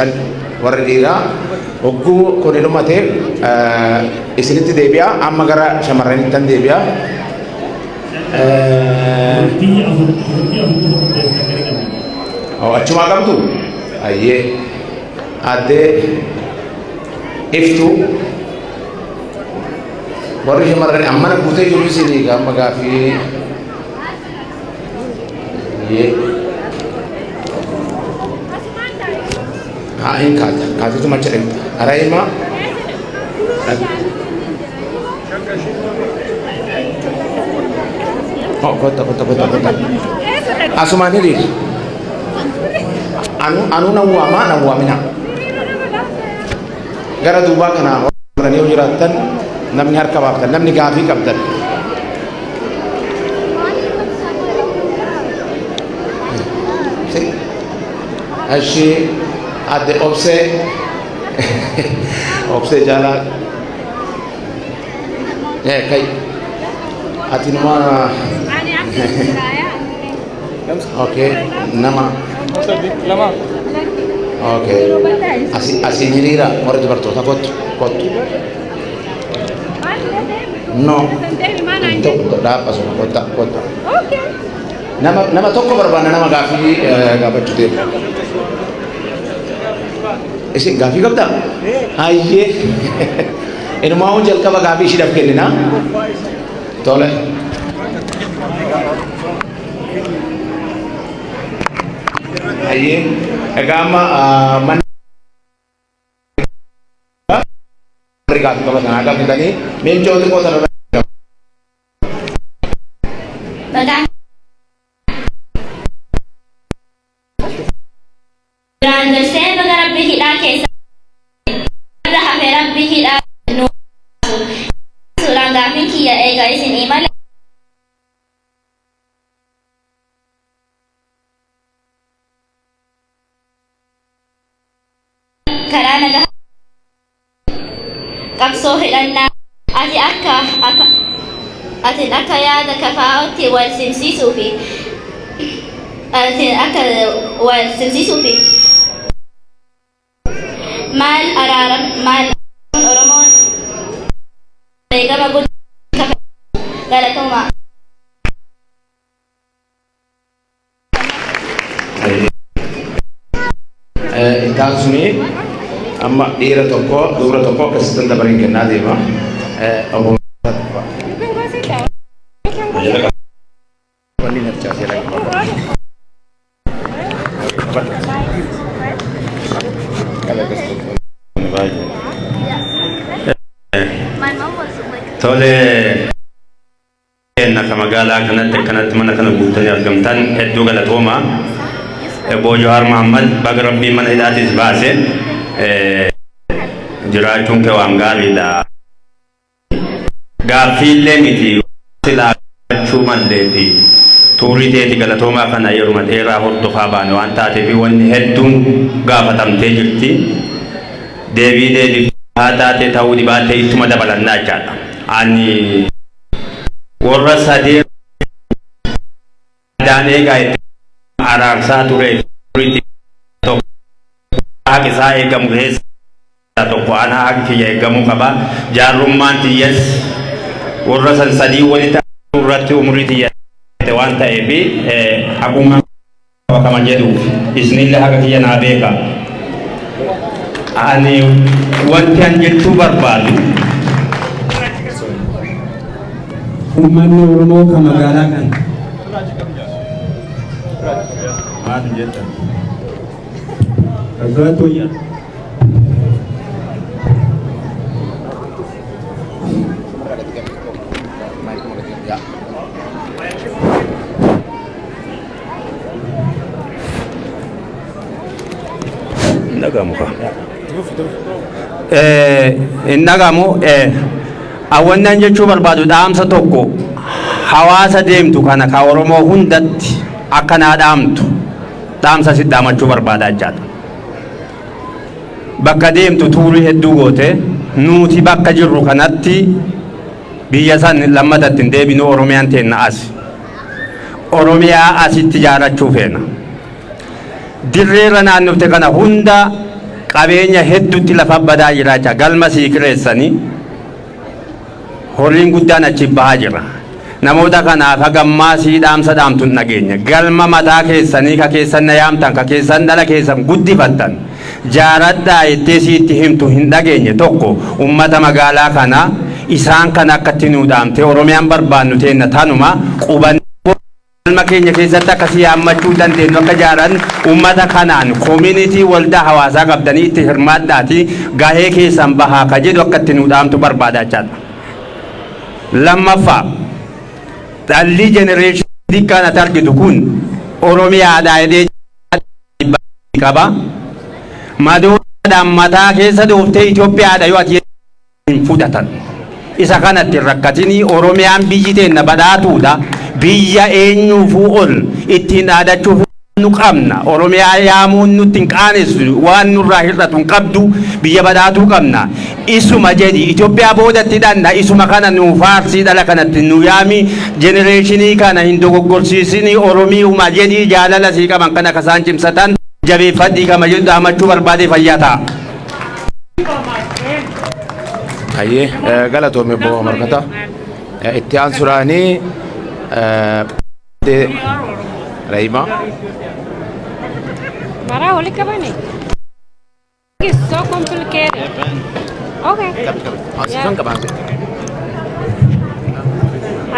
shan warri dhiiraa hogguu kun dhumate isinitti deebi'a amma gara shamarraniittan deebi'a. Achumaa qabdu ayyee addee iftu warri shamarran ammana guutee jiru isinii gama gaafii hin kaatitu macha dhigta araima kota asumaan hiriir anu nawwaamina gara duubaa kana warranii yoo jiraattan namni harka baaftan namni gaafii qabdan ashi adde obse jala kai ati numa okay nama okay asi nyirira warra dubartoota kottu no tokko dhaabba sun kotta okay nama tokko barbaanna nama gaafii gaafachuu deemu isin gaafii qabda ayyee inumaa hon jalqaba gaafii ishiidhaaf kennina tole ayyee egaa amma manni gaafii qabatan haa gaafitanii miiltooti qotan karana qabsoo hidhannaa ati akka yaada kafaa'otti wal simsiisuu fi maal Oromoon beekama guddaa galatoomaa. Intaan suni amma dhiira tokko dubara tokko akkasitti dabareen kennaa deema. Tole kenna magaalaa kanatti mana kana guutanii argamtan hedduu galatooma. Obbo Jawaar Mohammad baga rabbii mana hidhaatis baase jiraachuun kee waan gaariidha. Gaaffiillee miti silaachuu malleeti tuurii teeti galatoomaa kana yeruma dheeraa hordofaa baane waan taateef wanni hedduun gaafatamtee jirti. Deebii haa taate ta'uu dhibaatee ittuma dabalannaa jechaadha. Ani warra sadii daanee gaa'etti araarsaa ture haqi isaa eegamu keessa tokko ana haqi kiyya eegamuu qaba. Jaarrummaan tiyyas warra san sadii walitti irratti umurii tiyya waan ta'eef haqummaa kama jedhuuf isinillee haqa kiyya naa beeka. Ani wanti an jechuu barbaadu uummanni Oromoo kan magaalaa kana maal jettan Agatoya nagamu ka nagamu awannan jechuu barbaadu dhaamsa tokko hawaasa deemtu kana ka Oromoo hundatti akkanaa dhaamtu dhaamsa si dhaamachuu barbaadaa jechaadha. Bakka deemtu tuurii hedduu goote nuti bakka jirru kanatti biyya san lammatatti hin deebinu. Oromiyaan teenna as Oromiyaa asitti ijaarrachuu feena. Dirreera naannofte kana hunda qabeenya hedduutti lafa badaa jiraacha galma sii kireessanii horiin guddaan achi bahaa jira. Namoota kanaaf hagammaa sii dhaamsa dhaamtuun nageenya galma mataa keessanii ka keessan na yaamtan ka keessan dhala keessan guddifattan jaaradhaa ittee siitti himtu hin dhageenye tokko ummata magaalaa kana isaan kan akkatti nuu dhaamte Oromiyaan barbaannu teenna tanuma quban galma keenya keessatti akkasii yaammachuu dandeenyu akka jaaran ummata kanaan community waldaa hawaasaa qabdanii itti hirmaadhaati gahee keessan bahaa ka jedhu akkatti nuu dhaamtu barbaadachaadha. Lammaffaa dhalli generation kan ati argitu kun Oromiyaadhaa jedhee qaba madoodhaan mataa keessa dhooftee Itoophiyaadha yoo ati hin fudhatan isa kanatti rakkatinii Oromiyaan biyyi teenna badhaatuudha biyya eenyuufuu ol ittiin dhaadachuuf nu qabna Oromiyaa yaamuun nutti hin qaanessu waan nurraa hir'atu hin qabdu biyya badhaatuu qabna isuma jedhi Itoophiyaa boodatti dhanna isuma kana nu faarsii dhala kanatti nu yaami genereeshinii kana hin dogoggorsiisinii Oromiuma jedhi jaalala sii qaban kana kasaan cimsatan jabeeffadhii kama jedhu dhaamachuu barbaade fayyaa ta'a. Hayyee galatoome boo markata itti aansuraanii Raima. Bara oleh ke mana? It's so complicated. Okay. Masukkan ke bangsa.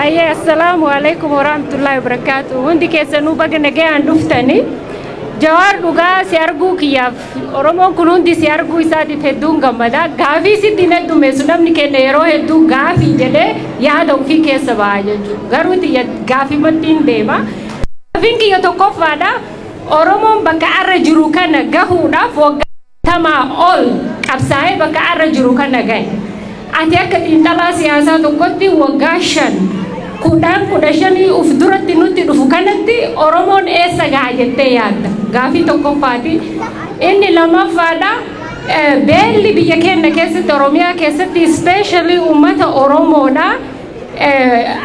Ayah, assalamualaikum warahmatullahi wabarakatuh. Hundi kesanu bagi negara anduftani. Jawar duga siargu kiyaf. Oromon kun hundi siargu isa di fedung gamada. Gavi si tina tu mesunam ni kene ero hedu gavi jede ya da ufi kesa baja ju. Garu ti ya gavi matin dema. Vinki ya to kofada. Oromon baka arra jiru kana gahuda foga tama all qabsaa'ee baka arra jiru kana gahe ati akka xiinxalaa siyaasaa tokkotti waggaa 10 uf duratti nutti dhufu kanatti Oromoon eessa gaha jettee yaadda gaafii tokkoffaati inni lammaffaadha beelli biyya keenya keessatti Oromiyaa keessatti especially uummata Oromoodha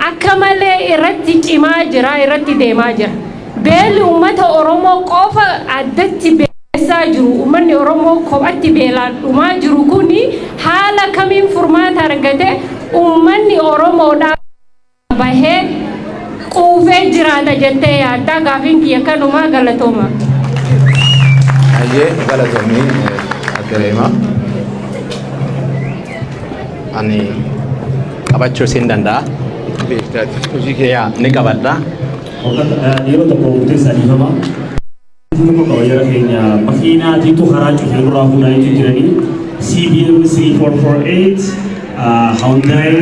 akka malee irratti cimaa jira irratti deemaa jira beelli uummata Oromoo qofa addatti beesaa jiru uummanni Oromoo kophatti beelaan dhumaa jiru kuni haala kamiin furmaata argate uummanni Oromoodha bahee quufee jiraata jettee yaadda gaafiin kiyya kanuma galatooma. Hayyee galatoomii addereema ani qabachuu siin danda'a hojii kiyyaa ni qabadha. Yeroo tokko murteessaa dhiifama. Tokko qabayyaa keenya makiinaatiitu karaa cufee duraa fuudhanii jiranii CBM 3448 Hyundai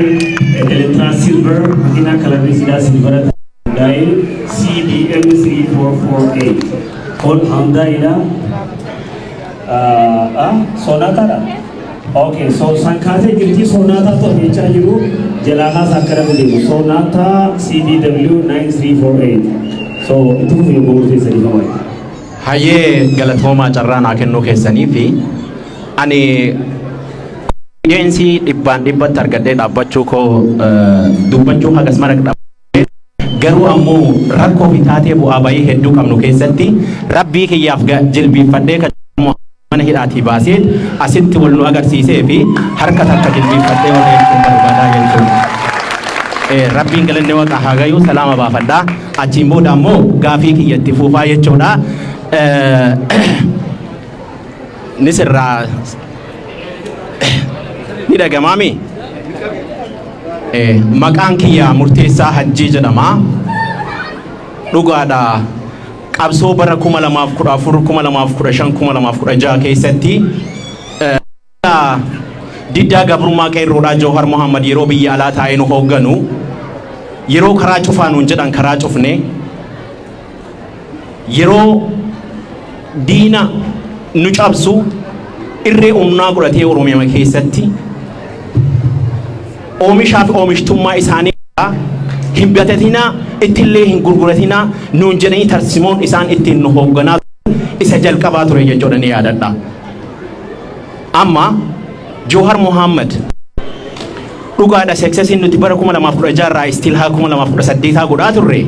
Elantra Silver makiinaa kalariisidhaa silvera Hyundai CBM 3448 kun Hyundaiidha. Sonataadha. Okay, so sankaatee jirti Sonata to jechaa jiru jalaahaa sakkara deemu Sonata CBW 9348. So itti fufee murteessaa dhiifama. Hayyee galatoomaa carraa naa kennuu keessanii fi ani eejensi dhibbatti argadhee dhaabbachuu koo dubbachuu hagas mara dhaabbatee garuu ammoo rakkoo fi taatee bu'aa bayii hedduu qabnu keessatti rabbii kiyyaaf jilbiifadhee kan mana hidhaatii baasee asitti wal nu agarsiisee fi harka takka jilbiifadhee wal hedduu barbaadaa jechuudha. Rabbiin galanne waqa haa gayuu salaama baafadhaa achiin booda ammoo gaafii kiyyatti fuufaa jechuudha. Nisirraa ni dhagamaami maqaan kiyya murteessaa hajjii jedhama dhugaadha qabsoo bara 2014 2015 2016 keessatti diddaa gabrummaa qeerroodhaa Jawhar Muhammad yeroo biyya alaa taa'ee nu hoogganu yeroo karaa cufaanuun jedhan karaa cufne yeroo diina nu cabsu irree humnaa godhatee Oromiyaa keessatti oomishaa fi oomishtummaa isaanii hin bitatina ittillee hin gurguratina nuun jedhanii tarsimoon isaan ittiin nu hoogganaa isa jalqabaa ture jechuudha ni yaadadha. Amma Jawhar Muhammad dhugaadha seksesiin nuti bara 2016 irraa istil haa 2018 godhaa turre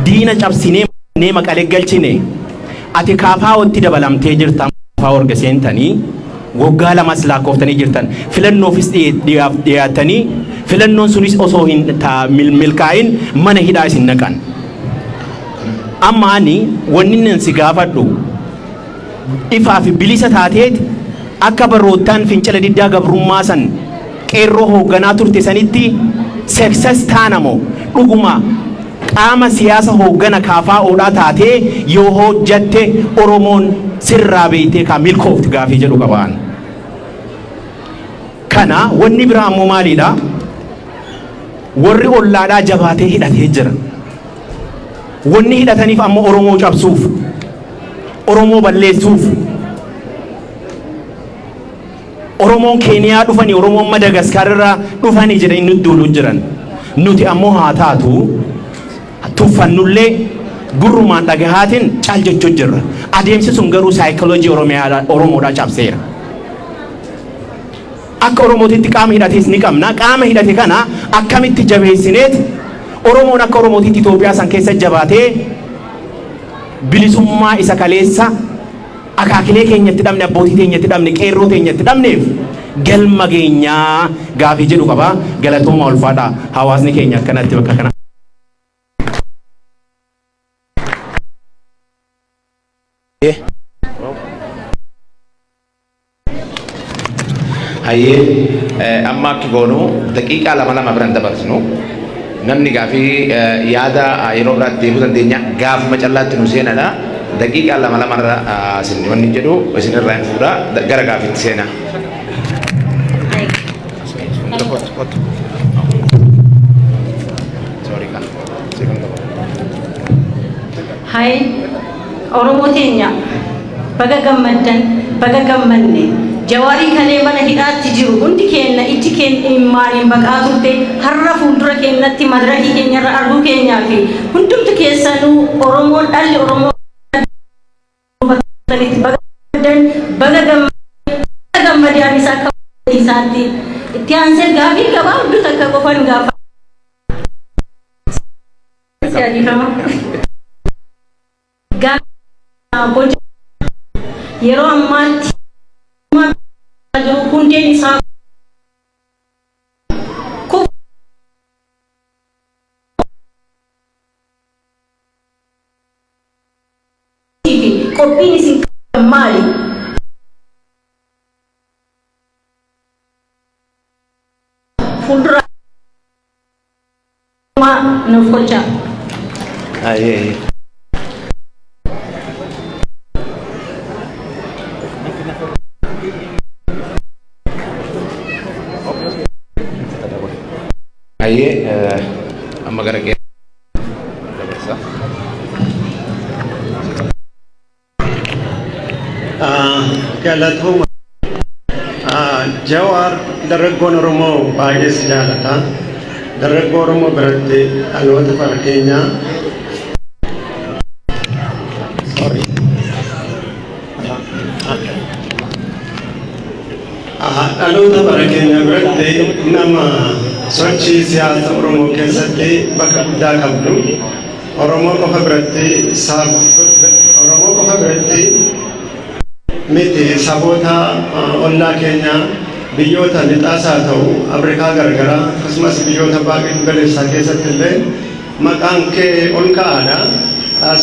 diina cabsinee maqalee galchine ati kaafaa watti dabalamtee jirta. kafaa warga seentanii waggaa lamas lakkoftanii jirtan filannoofis dhiyaatanii filannoon sunis osoo hin milkaa'in mana hidhaa isin naqan. Amma ani wanni nan si gaafadhu ifaa fi bilisa taateet akka barootaan fincila diddaa gabrummaa san qeerroo hoogganaa turte sanitti success taanamoo dhuguma qaama siyaasa hooggana kaafaa oodhaa taatee yoo hojjatte Oromoon sirraa beeytee kaa milkoofti gaafii jedhu qabaan. Kana wanni biraa ammoo maalidha? Warri ollaadhaa jabaatee hidhatee jira. Wanni hidhataniif ammoo Oromoo cabsuuf, Oromoo balleessuuf. Oromoon Keeniyaa dhufanii, Oromoon Madagaskar irraa dhufanii jedhanii nutti duuluu jiran. Nuti ammoo haa taatu tuffannullee gurrumaan dhagahaatiin caal jechuu jirra. Adeemsi sun garuu saayikoloojii Oromoodhaa cabseera. Akka Oromootitti qaama hidhatees ni qabna. Qaama hidhate kana akkamitti jabeessineet Oromoon akka Oromootitti Itoophiyaa san keessa jabaatee bilisummaa isa kaleessa akaakilee keenyatti dhabne, abbootii keenyatti dhabne, qeerroo keenyatti dhabneef galma geenyaa gaafii jedhu qaba. Galatooma ulfaadha hawaasni keenya akkanatti bakka kana. Hayyee amma akki goonu daqiiqaa lama biraan dabarsinu namni gaafii yaada yeroo biraatti deebuu dandeenya gaafuma callaatti nu seenadha. Daqiiqaa lama irra isin wanni jedhu isinirraa hin fuudha gara gaafiitti seenaa. Hai Oromoo teenya baga gammaddan baga gammanne Jawaari kalee mana hidhaatti jiru hundi keenya ijji keenya maaliin baqaa turte har'a fuuldura keenyatti madrahii keenyarra arguu keenyaa fi hundumtu keessanuu Oromoon dhalli Oromoo baga gammadaan isaa akka isaatti itti aansee gaafii gabaa hudduu takka qofan gaafa yeroo ammaatti hundeen isaa qophiin isin maali? Fuuldura nuuf kolcha. Amma gara kee dabarsa. Galatooma Jawaar dargaggoon Oromoo baay'ee si jaalata. Dargaggoo Oromoo biratti dhaloota bara keenyaa dhaloota bara keenya biratti nama sochii siyaasa Oromoo keessatti bakka guddaa qabdu. Oromoo qofa biratti miti saboota ollaa keenya biyyoota lixaas haa ta'u Afrikaa garagaraa akkasumas biyyoota baay'ee galeessaa keessatti illee maqaan kee ol ka'aadha.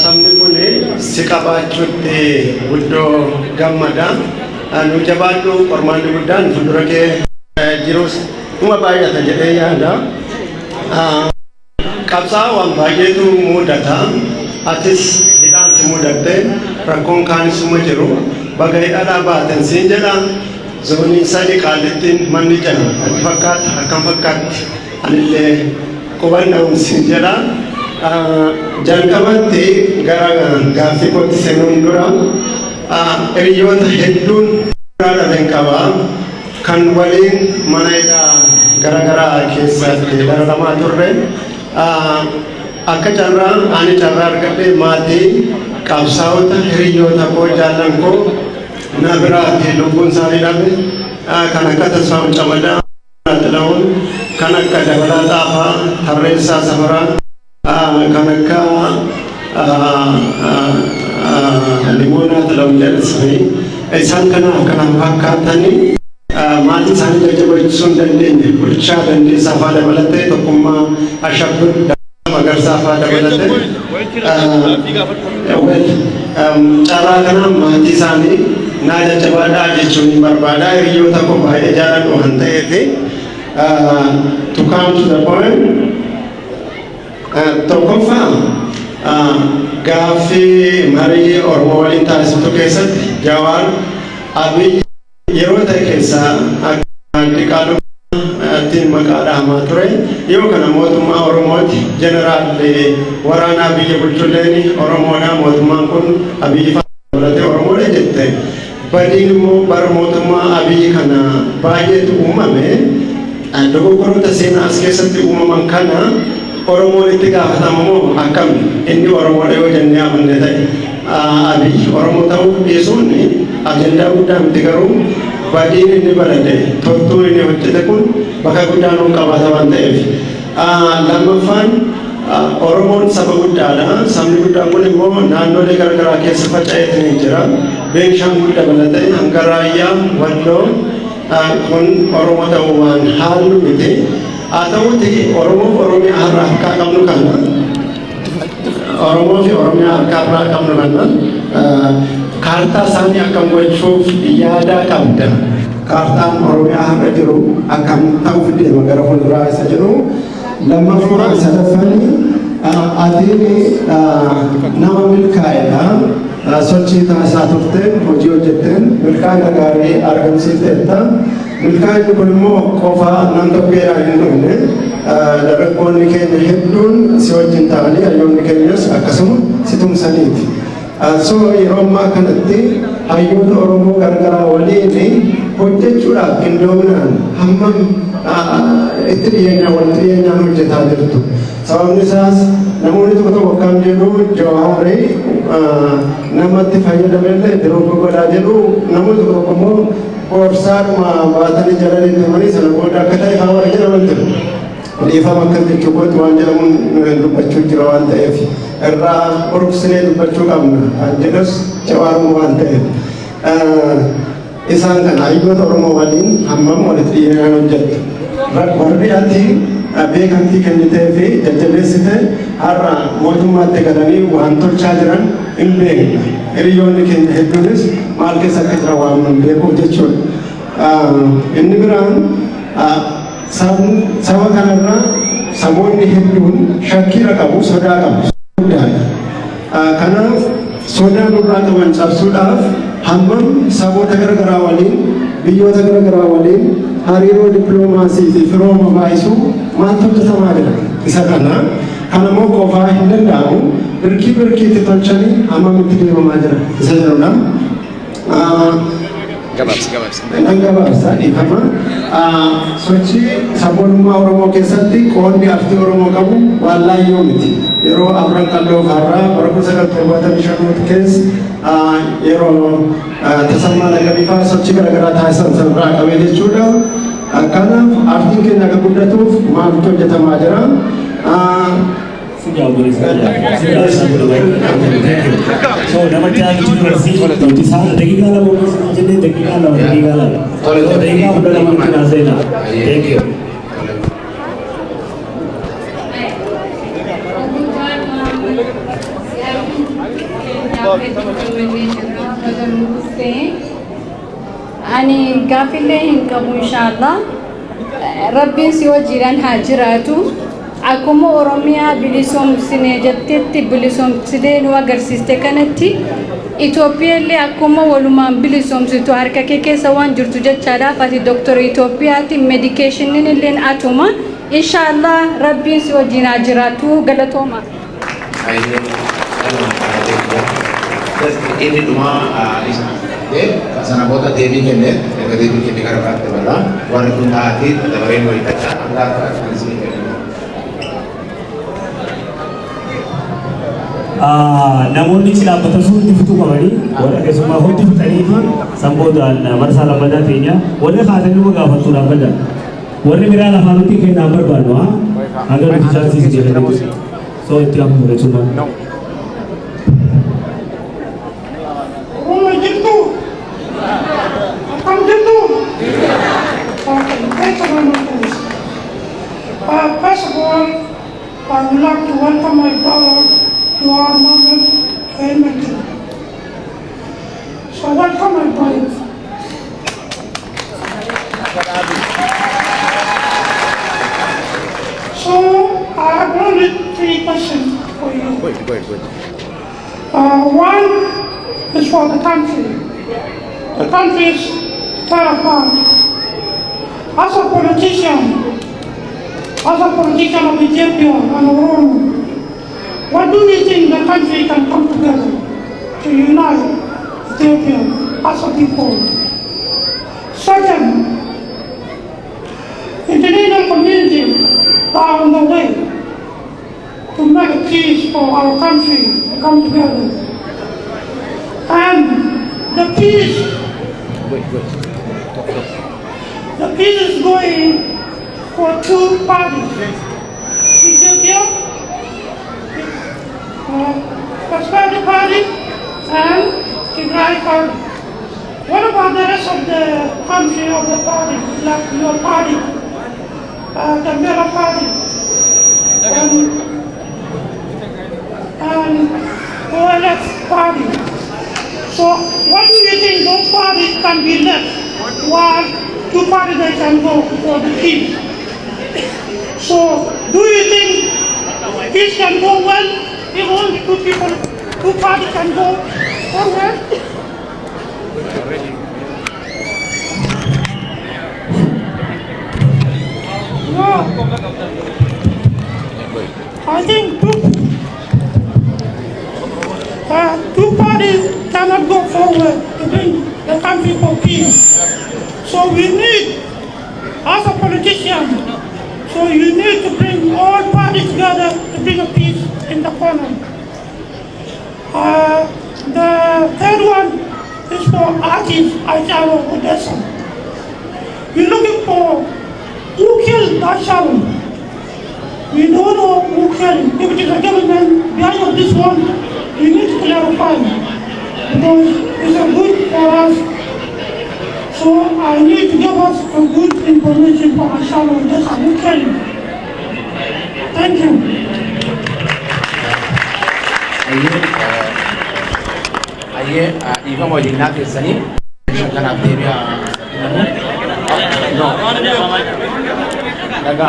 Sabni kun si qabaachuutti guddoo gammada. Nu jabaadhu qormaanni guddaan fuuldura kee jirus uma baay'ata jedhee yaada. Qabsaa'aa waan baay'eetu mudata. Atis hidhaan si mudatte rakkoon kaanis uma jiru. Baga hidhaadhaa baatan siin jedha. Zoonii sadii qaalittiin manni jala fakkaata akkam fakkaatti anillee qubanna'uun siin jedha. Jalqabatti gara gaaffii kootti seenuun dura hiriyoota hedduun dhaabeen qaba kan waliin mana hidhaa garaagaraa keessatti dararamaa turre. Akka carraa ani carraa argadhe maatii qabsaa'ota hiriyoota koo jaallan koo na biraatti lubbuun isaanii dhabe kan akka Tasfaa'uu Camadaa Xila'uun kan akka Dabalaa Xaafaa Tarreessaa Safaraa kan akka Limoonaa Xila'uun jedhasanii isaan kanaan fakkaatanii maatii isaanii jajjabeessuu hin dandeenye bulchaa dandeessaa fa'aa dabalatee tokkummaa ashabbir magarsaa fa'aa dabalatee carraa kanaan maatii isaanii naa jajjabaadhaa jechuun hin barbaada. Hiriyoota koo baay'ee jaaladhu waan ta'eef to come to the point tokkoffaa gaaffii marii Oromoo waliin taasiftu keessatti Jawaar Abiyyi yeroo ta'e keessaa diqaalummaan maqaa dhahamaa ture. Yoo kana mootummaa Oromooti jeneraal waraanaa biyya bulchulleen Oromoodha, mootummaan kun Abiyyi fa'aa Oromoodha jette. Badiin immoo bara mootummaa Abiyyi kana baay'eetu uumame. Dogoggoroota seenaa as keessatti uumaman kana Oromoon itti gaafatamu akkam inni Oromoodha yoo jennee amanne ta'e Abiyyi Oromoo ta'uu dhiisuun ajandaa guddaa miti, garuu badiin inni barate tortuun inni hojjete kun bakka guddaa nuun qabaata waan ta'eef. Lammaffaan Oromoon saba guddaadha. Sabni guddaan kun immoo naannolee garaagaraa keessa faca'ee jira. Beenshaangul dabalatee hanga Raayyaa, Walloo kun Oromoo ta'uu waan haallu miti. Haa ta'uuti Oromoof Oromiyaa har'a harkaa qabnu kana Oromoo fi Oromiyaa harkaa qabnu kana kaartaa isaanii akkam gochuuf yaada qabda. Kaartaan Oromiyaa har'a jiru akkam ta'uuf deema gara fuulduraa isa jiru. Lammaffaa sadaffanii adiin nama milkaa'edha. Sochii taasisaa turteen, hojii hojjetteen milkaa'ina gaarii argamsiifteetta. Milkaa'inni kun immoo qofaa nam tokkeedhaan hin dhufne. Dargaggoonni keenya hedduun si wajjin ta'anii hayyoonni keenyas akkasuma si tumsaniiti. So yeroo ammaa kanatti hayyoota Oromoo garagaraa waliin hojjechuudhaaf qindoominaan hammam itti dhiyeenyaan hojjetaa jirtu. Sababni isaas namoonni tokko tokko akkam jedhu Jawaari namatti fayyadamellee yeroo godhaa jedhu, namoonni tokko tokko immoo qoorsaadhuma baatanii jala deemanii sana booda akka ta'e haa warra jedhaman jiru. Dhiifama akkam jechuu gootu waan jedhamuun dubbachuu jira waan ta'eef irraa urugsinee dubbachuu qabna jedhus Jawaaruma waan ta'eef. Isaan kana hayyoota Oromoo waliin hammam walitti dhiyeenyaan hojjettu. Warri ati beekamtii kennitee fi jajjabeessite har'a mootummaatti galanii waan tolchaa jiran hin beekna. Hiriyoonni keenya hedduunis maal keessa akka jira waan hin beekuuf jechuudha. Inni biraan saba kanarra saboonni hedduun shakkii qabu, sodaa qabu. Kanaaf sodaa nurraa qaban cabsuudhaaf hammam saboota garaagaraa waliin, biyyoota garaagaraa waliin hariiroo dippiloomaasii fi firooma baay'isuu maaltu hojjetamaa jira. Isa kana immoo qofaa hin danda'amu. Birkiitti tolchanii hammamitti deemamaa jira isa jedhudha. Gabaabsa dhiifama. Sochii sabboonummaa Oromoo keessatti qoonni artii Oromoo qabu waan laayyoo miti. Yeroo Abran Qalloo Kaarraa bara 1975 keessa yeroo Tasammaa Naqamifaa sochii garaagaraa taasisan sanarraa qabee jechuudha. Kanaaf artiin keenya akka guddatuuf maaltu hojjetamaa jira? So nama jaaki university itu sana dakika lama jadi dakika lama. Dakika udah lama kena saya. Thank you. Ani gafile hinkamu inshallah. Rabbin si wajiran hajiratu. Akkuma Oromiyaa bilisoomsine jettetti bilisoomsitee nu agarsiiste kanatti Itoophiyaallee akkuma walumaan bilisoomsitu harka kee keessa waan jirtu jechaadhaaf ati Dooktor Itoophiyaati medikeeshiniin illee atuma inshallah rabbiin si wajjin haa jiraatu galatooma. Ini cuma sana bota dewi kene gara praktek bala warna pun hati ada barang mau dikaca anda akan sini. Namoonni ci dhaabbatan sun tiftuu qabanii warra keessumaa hundi fixanii fi samboodaan marsaa lammadaa teenya warri kaatanii nama gaafattuu dhaabbata. Warri biraa lafaa nuti kennaan barbaadu hanga nuti chaansiis jedhanii soo itti hafu jechuudha. all, I would like to welcome my brother to our moment payment. So welcome my brother. So I have only 3 questions for you. Go ahead. One is for the country. The country is torn apart. As a politician of Ethiopia and Oromo, what do you think the country can come together to unite Ethiopia as a people? Second, international community are on the way to make a peace for our country to come together. And the peace is going for 2 parties. Ethiopia, Prosperity Party, and Tigray Party. What about the rest of the country of the party, like your party, the Mela Party, and OLF Party? So what do you think those parties can be left while 2 parties they can go for the peace? So do you think peace can go well if only 2 parties can go forward? No. I think 2 parties cannot go forward to bring the country for peace. So we need, as a politician, so you need to bring all parties together to bring a peace in the corner. The third one is for artist Aishalo Odessa. We're looking for who killed Aishalo. We don't know who killed him. If it is a government behind this one, we need to clarify because it's a good for us. So I need to give us a good information for Aishalo Odessa who killed him. Thank you. Aye, even more than that, it's any. Can have the no. Naga.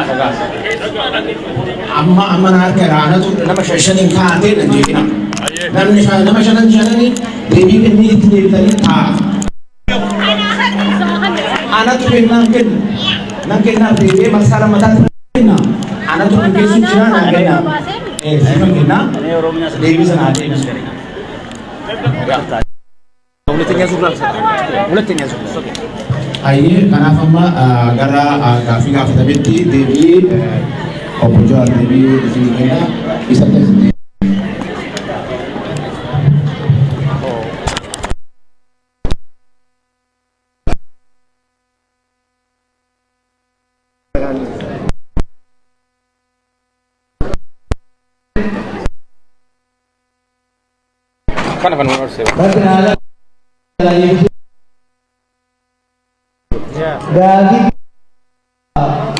Amma na kara tu nama shashanin ka ate na jina. Nama shashanin devi ke ni itni tani tha. Ana tu nangkin na devi masala mata na. Ana tu kesu china na gaya. Siapa kena? Devi sana ate na. Aye, kenapa mbak gara gafi tapi Dewi jual Dewi di sini kita bisa tes. Kan nomor saya. Gadi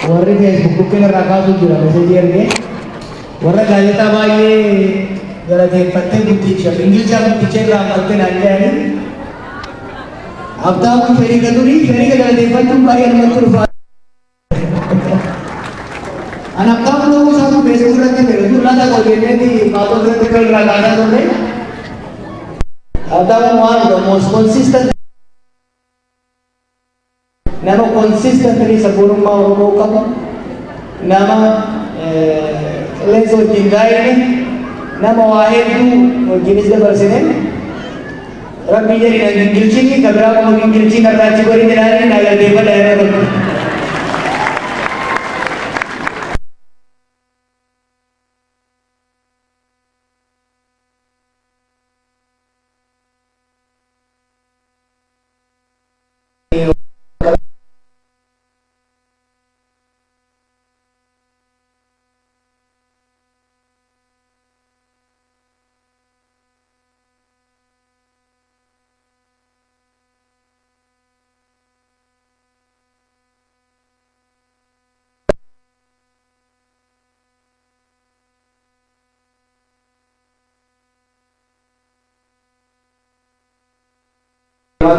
warri Facebook ke raka tu jura messenger ke warra galita baye gara ke patte butti cha English ja butti cha malte na jaani abda mu feri gaduri feri ke galite pattu bari an matur fa anak kamu lu satu Facebook rate mere tu lada ko gene di babu rate kal raka na to ne abda mu one of the most consistent nama consistently sa burung mau kamu nama leso jinggai nama wahid tu jenis dah bersih Rabbi jadi nanti gilcing kabra mau gilcing karena cibari jalan naga deva daerah tu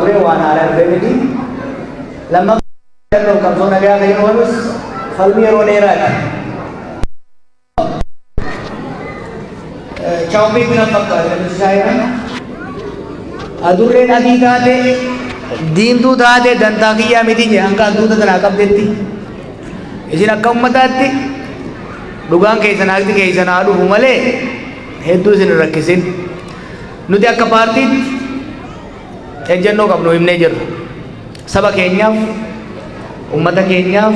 ture waan haala argee miti. Lammaffaa qabsoo nagaa kan oolus falmii yeroo dheeraadha. Chaawwee bina fakkaata shaayina. Adurreen adii taate diimtuu taate dantaa kiyyaa miti jee hanga adduuta tanaa qabdetti. Isin akka ummataatti dhugaan keessan haqti keessan haa dhufu malee hedduu isin hin rakkisin. Nuti akka paartiitti ejjennoo qabnu himnee jirra. Saba keenyaaf, ummata keenyaaf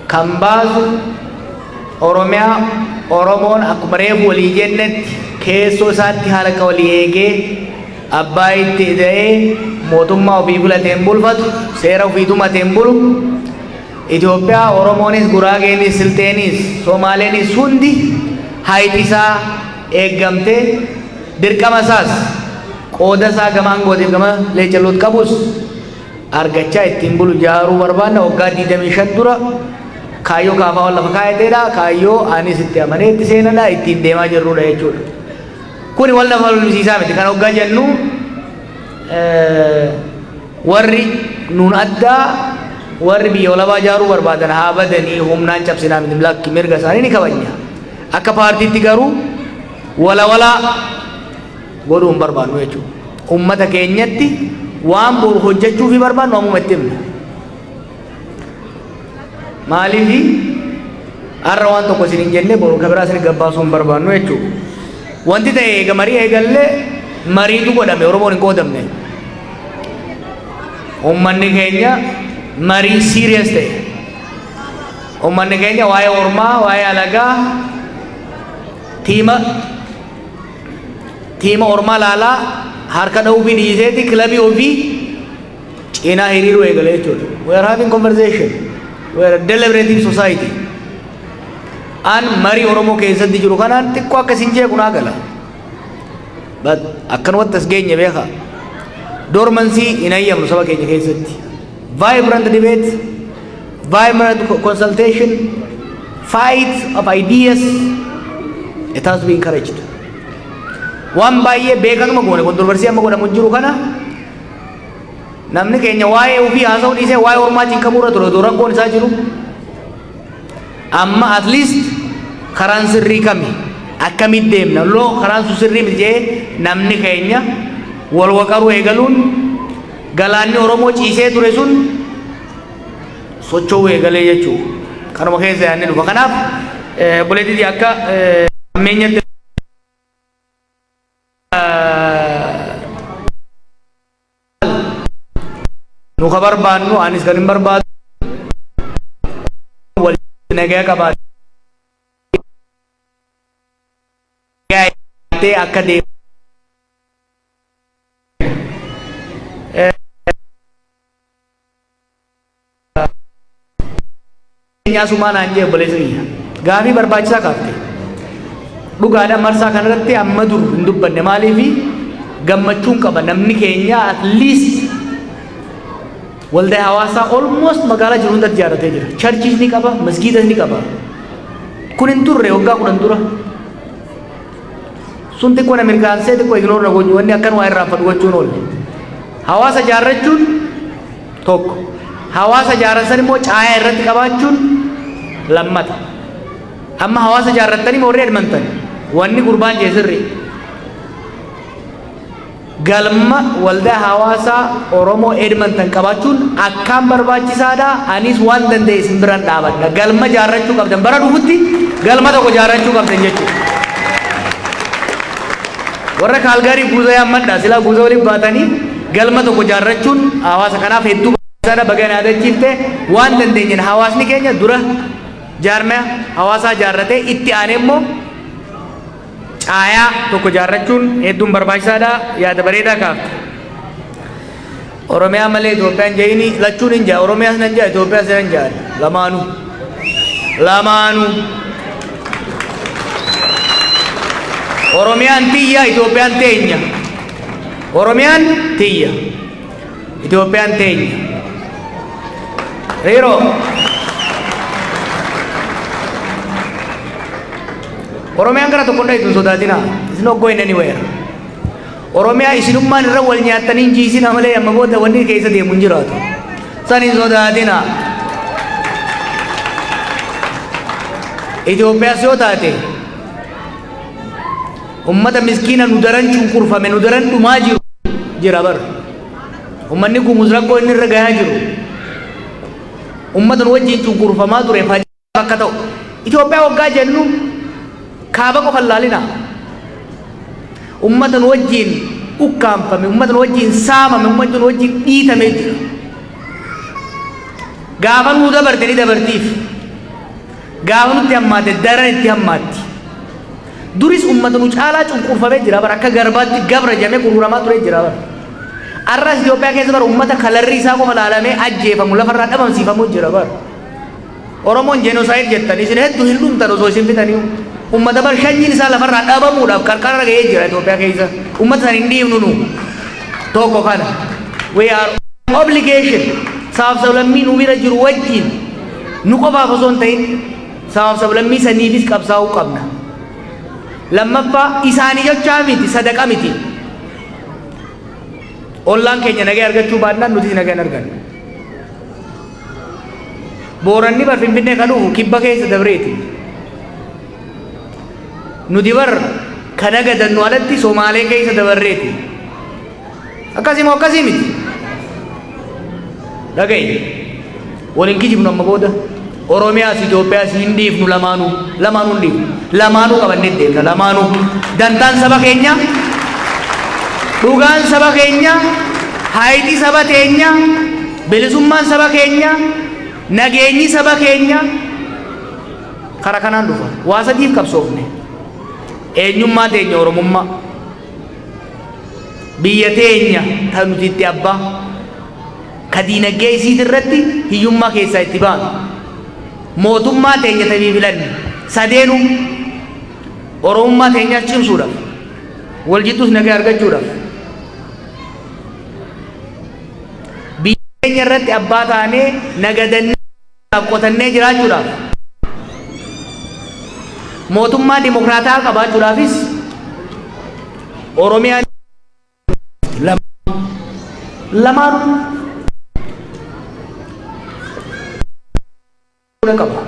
kan baasu Oromiyaa, Oromoon akkuma reefu walii jennetti keessoo isaatti haala akka walii eegee abbaa itti ta'ee mootummaa ofii filateen bulfatu, seera ofii tumateen bulu. Itoophiyaa Oromoonis, Guraageenis, Silteenis, Somaaleenis hundi hayti isaa eeggamtee dirqama isaas qooda isaa gama aangootiif gama leecalloot qabus argachaa ittiin bulu jaaruu barbaanna. Waggaa 25 dura kaayyoo kaafaa wal lafa kaayateedha. Kaayyoo anis itti amanee itti seenadha ittiin deemaa jirrudha jechuudha. Kuni wal lafa lulisiisaa miti. Kan waggaa jennu warri nuun addaa warri biyya walabaa jaaruu barbaadan haa badanii humnaan cabsinaa miti. Lakki mirga isaanii ni kabajna. Akka paartiitti garuu walawalaa godhuun barbaannu jechuudha. Ummata keenyatti waan boru hojjechuufi barbaannu ammuma itti himna. Maaliifi har'a waan tokko isin hin jenne boru kabiraa isin gabbaasuu hin barbaannu jechuudha. Wanti ta'e eega marii eegallee mariitu godhame Oromoon hin qoodamne. Ummanni keenya marii serious ta'e. Ummanni keenya waa'ee ormaa, waa'ee alagaa tiima ormaa laalaa harka dha'uu fi dhiiseeti kilabii ofii cinaa hiriiruu eegale jechuudha. We are having conversation. We are a deliberative society. An marii Oromoo keessatti jiru kanaan xiqqoo akkasiin jeequ naa gala. But akkanumatti as geenye beeka. Dormancy hin hayyamnu saba keenya keessatti. Vibrant debate, vibrant consultation, fight of ideas, it has to be encouraged. Waan baay'ee beekanuma goone kontroversii amma godhamu jiru kana namni keenya waa'ee ofii haasa'uu dhiisee waa'ee ormaatiin qabuurra ture otoo rakkoon isaa jiru amma at least karaan sirrii kami akkamitti deemna loo karaan sun sirrii miti jee namni keenya wal waqaruu eegaluun galaanni Oromoo ciisee ture sun socho'uu eegalee jechuudha. Kanuma keessa yaadni dhufa. Kanaaf buleetii akka ammeenyatti nu ka barbaannu anis kan hin barbaadu wal nagaa qabaatee akka deemu nyaasumaan anjee obboleessa kiyya gaafii barbaachisaa kaafte dhugaadha marsaa kanarratti amma dur hin dubbanne maaliifi gammachuun qaba namni keenya at least waldaa hawaasaa almost magaalaa jiru hundatti ijaarratee jira. Charchis ni qaba, masgiidas ni qaba. Kun hin turre waggaa 10 dura. Sun xiqqoo na mirkaansee xiqqoo ignoor na goonyu wanni akkan waa irraa fadhu gochuun oolle. Hawaasa ijaarrachuun tokko. Hawaasa ijaarratan immoo caayaa irratti qabaachuun lammata. Amma hawaasa ijaarrattanii warri edmantan wanni gurbaan jee sirri. Galma waldaa hawaasaa Oromoo Edmonton qabaachuun akkaan barbaachisaadha. Anis waan danda'e isin biraan dhaabadha. Galma ijaarrachuu qabdan bara dhufutti galma tokko ijaarrachuu qabdan jechuudha. Warra Kaalgaarii guutuu yaammadha silaa guutuu waliin baatanii galma tokko ijaarrachuun hawaasa kanaaf hedduu barbaachisaadha. Baga yaadachiifte waan dandeenyeen hawaasni keenya dura jaarmaya hawaasaa ijaarratee itti aanee immoo caayaa tokko ijaarrachuun hedduun barbaachisaadha. Yaada bareedaa kaafte. Oromiyaa malee Itoophiyaan jeeni lachuun hin jaa. Oromiyaas nan jaa Itoophiyaas nan jaa. Lamaanuu. Oromiyaan tiyya Itoophiyaan teenya. Oromiyaan tiyya Itoophiyaan teenya. Reero. Oromiyaan gara tokko ndai tun sodaatina. It's not going anywhere. Oromiyaa isinummaan irra wal nyaatanii jiisina malee amma booda wanni keessa deemu hin jiraatu. San hin sodaatina. Itoophiyaas yoo taate ummata miskiina nu daran cunqurfame nu daran dhumaa jiru jira bar. Ummanni Gumuz rakkoo inni irra gahaa jiru. Ummata nu wajjin cunqurfamaa ture fajjii akka ta'u. Itoophiyaa waggaa jennu kaaba qofan laalina. Ummata nu wajjin ukkaanfame, ummata nu wajjin saamame, ummata nu wajjin dhiitame jira. Gaafa nu dabarte ni dabartiif. Gaafa nutti hammaate daran itti hammaatti. Duris ummata nu caalaa cunqurfamee jira bara akka garbaatti gabra jedhamee gurguramaa ture jira bara. Arras Itoophiyaa keessa bara ummata kalarri isaa qofa laalamee ajjeefamu lafarraa dhabamsiifamu jira bara. Oromoon jenosaayid jettan isin hedduu hin dhumtan osoo isin fitanii. Ummata bar shanyiin isaa lafarraa dhabamuudhaaf qarqara ga'ee jira Itoophiyaa keessa. Ummata san hin dhiibnu nu tokko kana. We are obligation sabaaf sablammii nu bira jiru wajjin nu qofaaf osoo hin ta'in sabaaf sablammii saniifis qabsaa'uu qabna. Lammaffaa isaanii jechaa miti sadaqa miti. Ollaan keenya nagaa argachuu baannaan nuti nagaa hin arganne. Booranni bar Finfinnee kan dhufu kibba keessa dabreeti. Nuti bar kan agadannu alatti Somaalee keessa dabarreeti. Akkasii moo akkasii miti? Dhaga'i. Waliin kijibnu amma booda. Oromiyaas Itoophiyaas hin dhiifnu lamaanuu hin dhiifnu. Lamaanuu qabannee deemna lamaanuu. Dantaan saba keenya, dhugaan saba keenya, haayixii saba keenya, bilisummaan saba keenya, nageenyi saba keenya kara kanaan dhufa. Waa sadiif qabsoofne. Eenyummaa teenya Oromummaa. Biyya teenya kan nuti itti abbaa. Ka diinagdee isiit irratti hiyyummaa keessaa itti baanu. Mootummaa teenya tabii filanne. Sadeenu Oromummaa teenyaas cimsuudhaaf. Wal jidduus nagaa argachuudhaaf. Biyya teenya irratti abbaa taanee nagadannee qotannee jiraachuudhaaf. Mootummaa dimokraataa qabaachuudhaafis Oromiyaan lamaan qaba.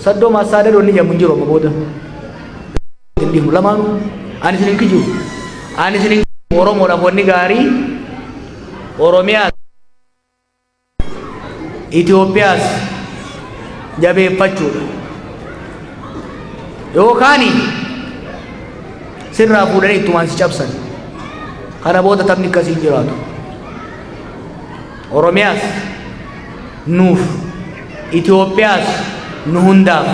Saddoo maasaadha doonni jedhamu hin jiru amma booda. Hindimu lamaan ani isin hin kijuu. Ani isin hin Oromoodhaaf wanni gaarii Oromiyaas Itoophiyaas jabeeffachuudha. Yookaani sirraa fuudhanii ittumaan si cabsan. Kana booda taphni akkasii jiraatu. Oromiyaas nuuf, Itoophiyaas nu hundaaf.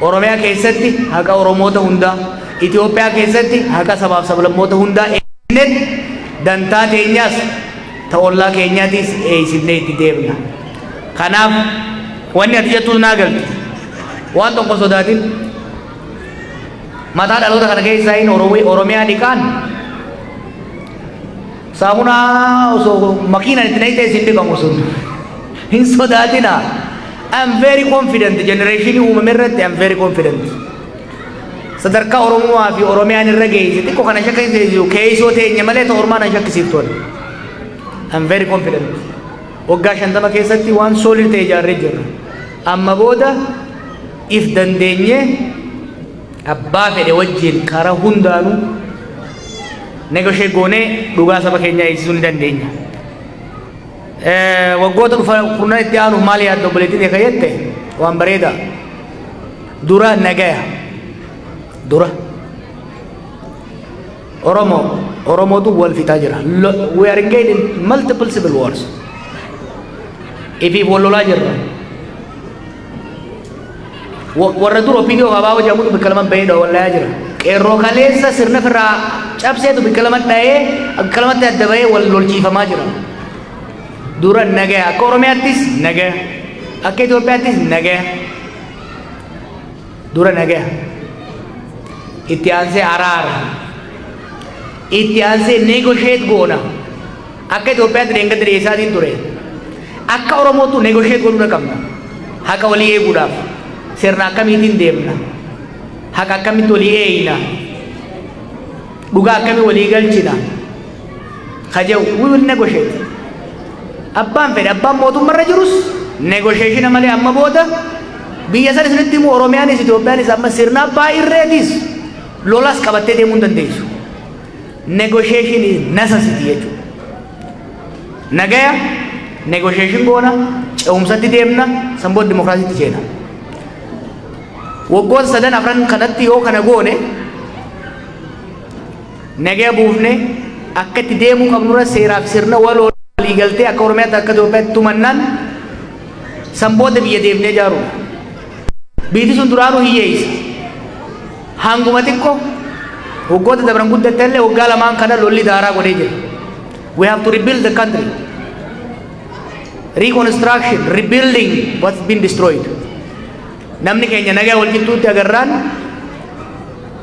Oromiyaa keessatti haqa Oromoota hundaa, Itoophiyaa keessatti haqa sabaaf sablammoota hundaa eegnee dantaa teenyaas ta'ollaa keenyaatis eeysifnee itti deemna. Kanaaf wanni ati jettuus naa galti. Waan tokko sodaatin. Mataa dhaloota kana keessaa hin Oromiyaa dhiqaan saamunaa osoo makiinaan itti naqxee isin dhiqamu sun hin sodaatina. I'm very confident generation uumame irratti I'm very confident. Sadarkaa Oromoo fi Oromiyaan irra geesse xiqqoo kana shakkisiisu keessoo teenya malee ta'u ormaan shakkisiiftoon. I'm very confident. Waggaa 50 keessatti waan soolii ta'e ijaarree jirra. Amma booda if dandeenye abbaa fedhe wajjin karaa hundaanuu negoshee goonee dhugaa saba keenyaa eegsisuu ni dandeenya. Waggoota dhufan itti aanuuf maal yaadda obboleettiin eeka jette waan bareeda. Dura nagaya. Dura. Oromootu wal fixaa jira. We are engaged in multiple civil wars. Ifiif wal lolaa jirra. Warra dura opinion gabaaboo jedhamutu bakka lama bahee wallaayaa jira. Qeerroo kaleessa sirna firraa cabseetu bakka lama dhahee bakka lamatti adda bahee wal lolchiifamaa jira. Dura nagaya. Akka Oromiyaattis nagaya. Akka Itoophiyaattis nagaya. Dura nagaya. Itti aansee araara. Itti aansee negotiate goona. Akka Itoophiyaatti deengatti dhiyeessaatiin ture. Akka Oromootu negotiate goonuu qabna. Haqa walii eeguudhaaf. Sirna akkamiitiin deemna. Haqa akkamitti walii eeyina. dhugaa akkamii walii galchina kajau we will negotiate abbaan fedhe abbaan mootummaarra jirus negotiation malee amma booda biyya sana isinitti immoo Oromiyaanis Itoophiyaanis amma sirna abbaa irreetis lolas qabattee deemuu hin dandeessu. Negotiation is necessity jechuudha. Nagaya negotiation goona ce'umsatti deemna sanboon dimokiraasiitti ceena. Waggoota sadan afran kanatti yoo kana goone nagaya buufne akka itti deemuu qabnurra seeraaf sirna waloo walii galtee akka Oromiyaatti akka Itoophiyaatti tumannaan sanboota biyya deemnee ijaaru. Biyyi sun duraanuu hiyyeessa. Hanguma xiqqoo waggoota dabran guddattellee waggaa lamaan kana lolli daaraa godhee jira. We have to rebuild the country. Reconstruction, rebuilding what's been destroyed. Namni keenya nagaa wal qixxuutti agarraan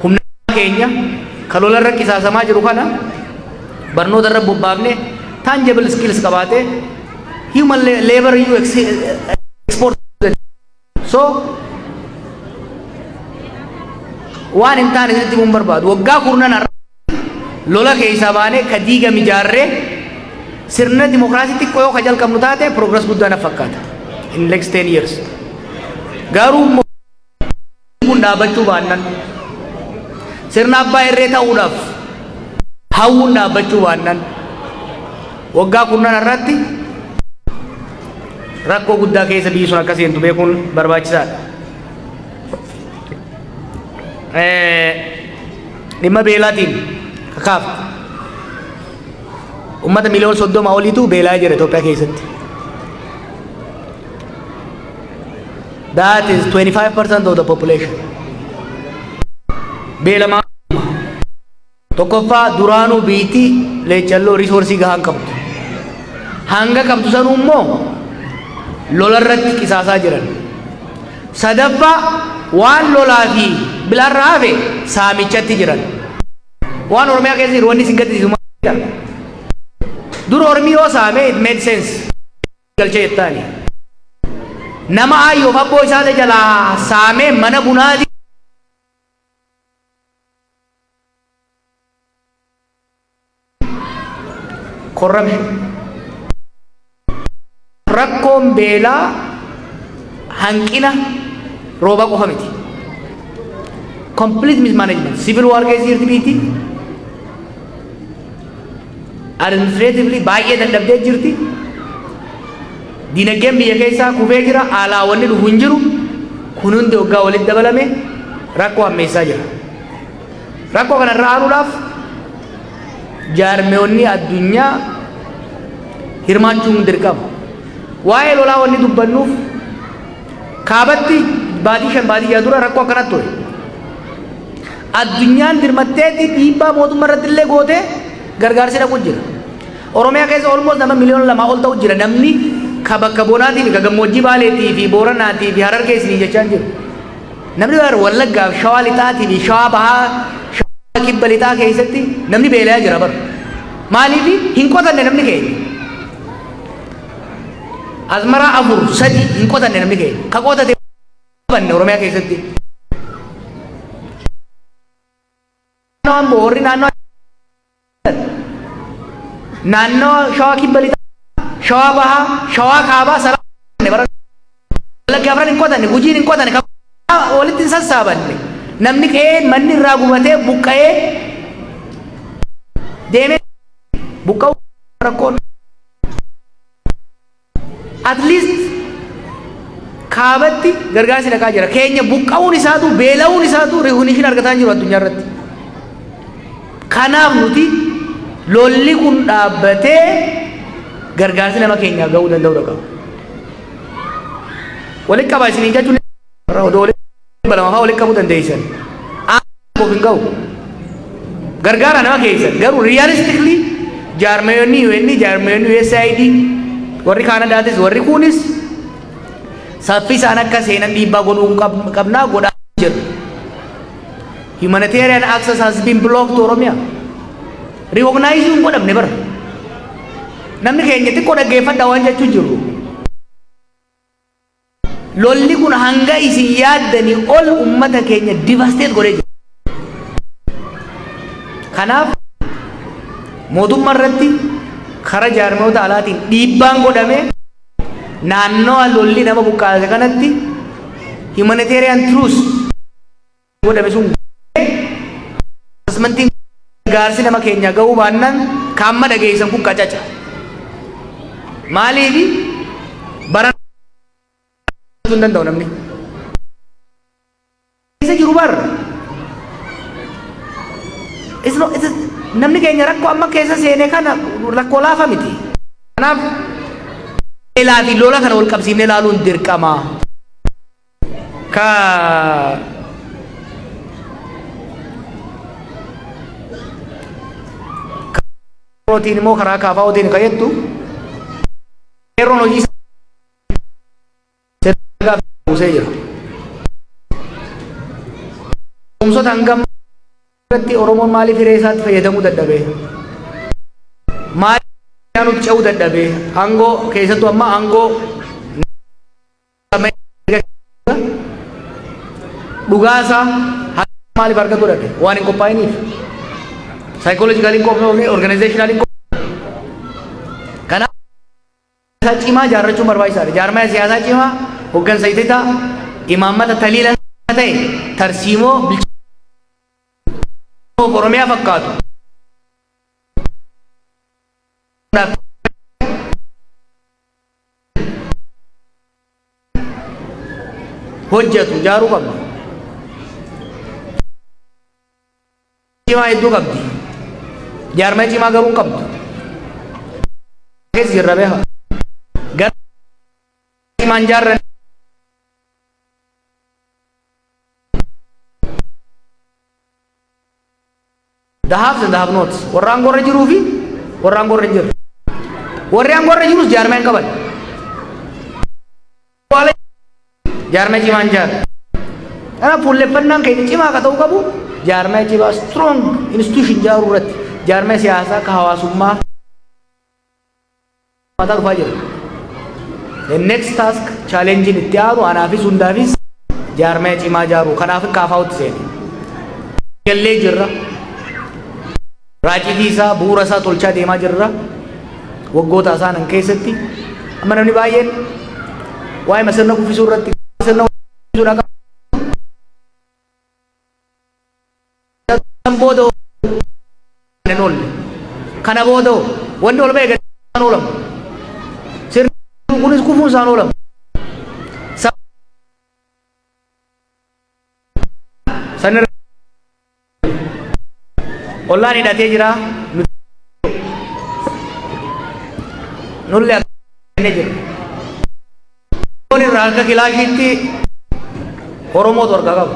humna keenya kalola irra qisaasamaa jiru kana barnoota irra bobbaafne tangible skills qabaate human labor you export. So waan hin taane sitti mun barbaadu waggaa kurnan lola keessa baane ka diiga mijaarree sirna dimokiraasii xiqqoo yoo ka jalqabnu taate progress guddaa na fakkaata in next 10 years. Garuu kun dhaabachuu baannan sirna abbaa irree ta'uudhaaf hawwuun dhaabachuu baannan waggaa kurnan irratti rakkoo guddaa keessa biyyi sun akka seentu beekuun barbaachisaadha. Dhimma beelaatiin kakaafte ummata miliyoona 30 oliitu beelaa jira Itoophiyaa keessatti. That is 25% of the population. Beelamaa tokkoffaa duraanuu biitti leechalloo risoorsii gahaan qabdu. Hanga qabdu sanuu immoo lola irratti qisaasaa jiran. Sadaffaa waan lolaa fi bilaarraa hafe saamichatti jiran. Waan Oromiyaa keessa jiru wanni singattisiisu maal dur Oromii yoo saame it made sense galchee jettaani. Nama ayyoof abboo isaa jalaa saamee mana bunaati corruption. Rakkoon beelaa hanqina rooba qofa miti. Complete mismanagement. Civil war keessa jirti biitti. Administratively baay'ee dadhabdee jirti. Dinagdeen biyya keessaa kufee jira. Alaawwanni dhufu hin jiru. Kun hundi waggaa walitti dabalame rakkoo hammeessaa jira. Rakkoo kanarra aanuudhaaf jaarmeewwanni addunyaa hirmaachuun dirqama. Waa'ee lolaa wanni dubbannuuf kaabatti baatii 5 baatii 6 dura rakkoo akkanatti ture. Addunyaan dirmatteetti dhiibbaa mootummaa irratti illee gootee gargaarsi dhaqu jira. Oromiyaa keessa almost nama miliyoona 2 ol ta'u jira. Namni ka bakka bonaatii fi ka gammoojjii Baaleetii fi Booranaatii fi Harar keessanii jechaan jiru. Namni Wallaggaa fi Shawaa Lixaatii fi Shawaa Bahaa Shawaa Kibba Lixaa keessatti namni beelaa jira bara. Maaliif hin qotanne namni keenya. Azmaraa 4 3 hin qotanne namni keenya. Ka qotate banne Oromiyaa keessatti. Boorri naannoo Shawaa Kibba Lixaa Shawaa Bahaa Shawaa Kaabaa Salaa Wallaggaa afran hin qotanne Gujiin hin qotanne walitti hin sassaabanne namni ka'ee manni irraa gubatee buqqa'ee deemee buqqa'uu rakkoon at least kaabatti gargaarsi dhaqaa jira. Keenya buqqa'uun isaatu beela'uun isaatu recognition argataa jiru addunyaa irratti. Kanaaf nuti lolli kun dhaabbatee gargaarsi nama keenyaa ga'uu danda'uu qaba. Walitti qabaa isiniin jechuun odoo walitti balama fa'aa walitti qabuu dandeessan. Aannan hin ga'u. Gargaara nama keessan garuu realistically jaarmeeyonni UN jaarmeeyonni USAID warri Kaanadaatis warri kunis saffisaan akka seenan dhiibbaa godhuu qabnaa godhaa jiru. Humanitarian access has been blocked to Oromia. Recognize yung godhamne bara. Namni keenya xiqqoo dhaggeeffadhaa waan jechuun jiru. Lolli kun hanga isin yaaddanii ol ummata keenya devastate godhee jira. Kanaaf mootummaa irratti kara jaarmoota alaatiin dhiibbaan godhame naannoo lolli nama buqqaase kanatti humanitarian truce godhame sun asmantiin gaarsi nama keenya ga'uu baannaan kaamma dhageessan kun qacaca. Maaliif baran sun danda'u namni isa jiru bar namni keenya rakkoo amma keessa seenee kana rakkoo laafa miti. Kanaaf lolaa fi lola kana wal qabsiifnee ilaaluun dirqama. Ka rootiin immoo karaa kaafaa hootiin qayyattu yeroo hojii buusee jira. Kumsoota hangam irratti Oromoon maaliif hiree isaatti fayyadamuu dadhabee? Maaliif nuti ce'uu dadhabee? Aangoo keessattuu amma aangoo dhugaasaa maaliif argatu dadhabe? Waan hin qophaa'iniif. Psychological organizational kana cimaa jaarrachuun barbaachisaadha. Jaarmaya siyaasaa cimaa hooggansa ititaa imaammata taliila ta'e tarsiimoo Oromiyaa fakkaatu hojjetu jaaruu qabna. Cimaa hedduu qabdi. Jaarmaya cimaa garuu hin qabdu. Keessa jirra beekaa. Gara cimaan jaarran the haves and the have nots. Warra aangorra jiruu fi warra aangorra hin jirre. Warri aangorra jirus jaarmaya hin qaban. Jaarmaya cimaan jaarra. Kanaaf fuulleffannaan keenya cimaa akka ta'uu qabu jaarmaya cimaa strong institution jaaruu irratti jaarmaya siyaasaa ka hawaasummaa mataa dhufaa jira. The next task challenge itti aanu anaafis hundaafis jaarmaya cimaa jaaruu kanaaf kaafaa'utti seene. Gallee jirra. Raajii isaa bu'uura isaa tolchaa deemaa jirra. Waggoota isaanan keessatti amma namni baay'een waa'ee masirna kuffisuu irratti sirna kuffisuudha qaba. Booda kana booda wanni ol ba'e gadaan oolamu sirni kunis kufuun isaan oolamu. Sanirra ollaan hidhatee jira nullee akka jira. Oromoon irraa harka kilaashiitti Oromootu harka qaba.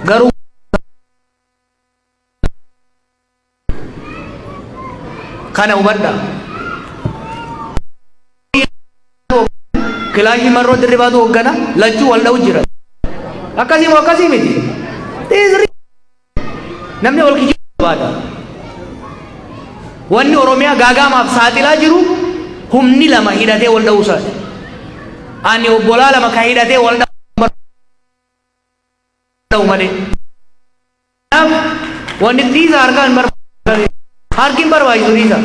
Garuu kana hubadha. Kilaashii marroo dirribaatu hoggana lachuu wal dha'u jira. Akkasii moo akkasii miti? Namni wal kijibuu barbaada. Wanni Oromiyaa gaagaamaaf saaxilaa jiru humni lama hidhatee wal dha'uu isaati. Ani obbolaa lama ka hidhatee wal dha'uu malee. Kanaaf wanni dhiisa harkaan hin barbaadu. Harki hin barbaachisu dhiisa.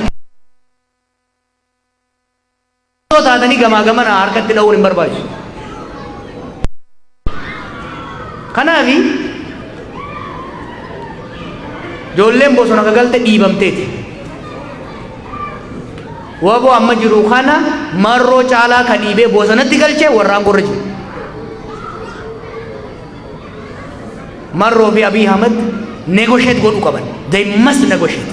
Yoo taatanii gamaa gamana harkatti dha'uun hin barbaachisu. Kanaafi ijoolleen bosona gagalte dhiibamteeti. Waboo amma jiru kana marroo caalaa ka dhiibee bosonatti galchee warra aangorra jiru. Marroo fi Abiy Ahmed negotiate godhuu qaban. They must negotiate.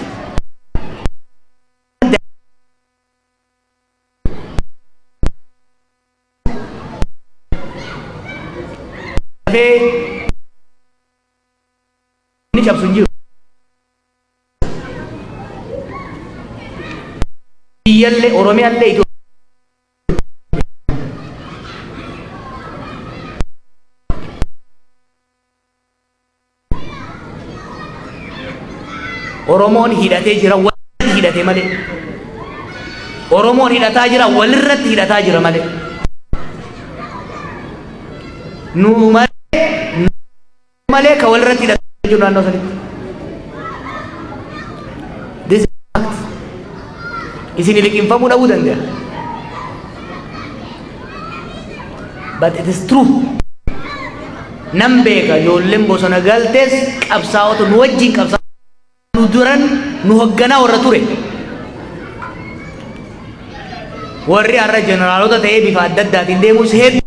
Ini cabsun jiru. Iyalle Oromiyalle itu. Oromoon hidhatee jira walirratti hidhatee malee. Oromoon hidhataa jira walirratti hidhataa jira malee. Nu malee ka walirratti hidhatee jiru naannoo sanitti. This is fact. Isin liqinfamuu dhabuu danda'a. But it is true. Nam beeka ijoolleen bosona galtees qabsaa'otu nu wajjin qabsaa'otu nu duran nu hoogganaa warra ture. Warri har'a jeneraalota ta'ee bifa adda addaatiin deemus hedduu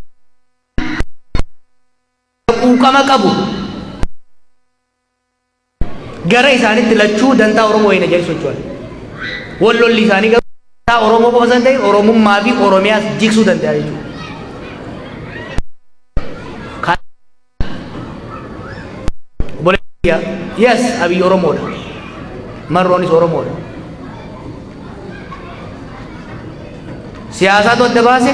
quuqama qabu. Gara isaanitti lachuu dantaa Oromoo hin ajjeesu jechuudha. Wallolli isaanii garuu dantaa Oromoo qofa san ta'e Oromummaa fi Oromiyaas jigsuu danda'a jechuudha. Yes, Abiy Oromoodha. Marroonis Oromoodha. Siyaasaatu adda baase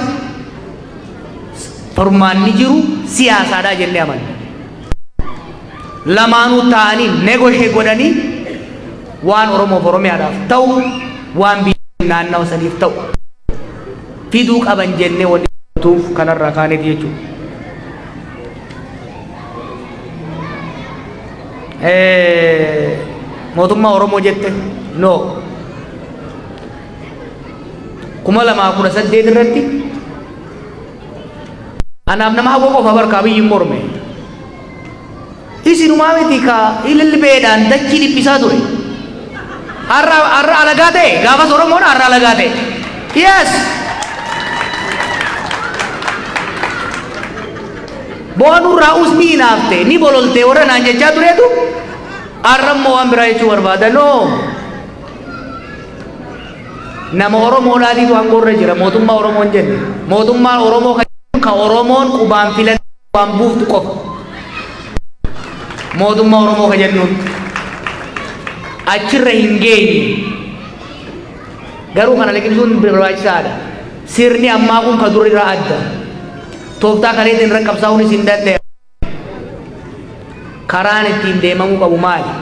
furmaanni jiru siyaasaadha jennee amanna. Lamaanuu ta'anii negoshee godhanii waan Oromoof Oromiyaadhaaf ta'u waan biyya naannawaa saniif ta'u fiduu qaban jennee wanti tuuf kanarraa kaaneeti jechuudha. Mootummaa Oromoo jette no 2018 irratti anaaf nama hawwa qofa barkaa biyyi morme isinumaa miti ka ililbeedhaan dachii dhiphisaa ture har'a alagaa ta'e gaafas Oromoon har'a alagaa ta'e yes boonurraa usni hinaafte ni bololte warra naan jechaa tureetu har'ammoo waan biraa jechuu barbaada no nama Oromoodhaatiitu hangoorra jira mootummaa Oromoon jenne mootummaa Oromoo ka Oromoon qubaan filate waan buuftu qofa mootummaa Oromoo ka jennuun achirra hin geenye garuu kana liqimsuun barbaachisaadha sirni ammaa kun ka dur irraa adda tooftaa kaleetiin irra qabsaa'uun isin danda'e karaan ittiin deemamuu qabu maali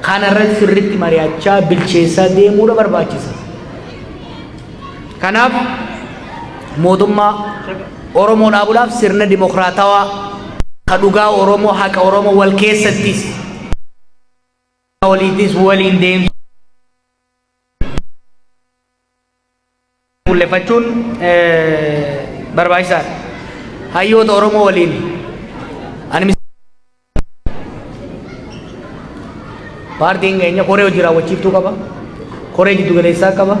kana irratti sirriitti mari'achaa bilcheessaa deemuudha barbaachisa. Kanaaf mootummaa Oromoo dhaabuudhaaf sirna dimokiraatawaa ka dhugaa Oromoo haqa Oromoo wal keessattis waliitis waliin deemsu mul'ifachuun barbaachisaadha. Hayyoota Oromoo waliin ani paartiin keenya koree hojii raawwachiiftuu qaba, koree jiddu galeessaa qaba,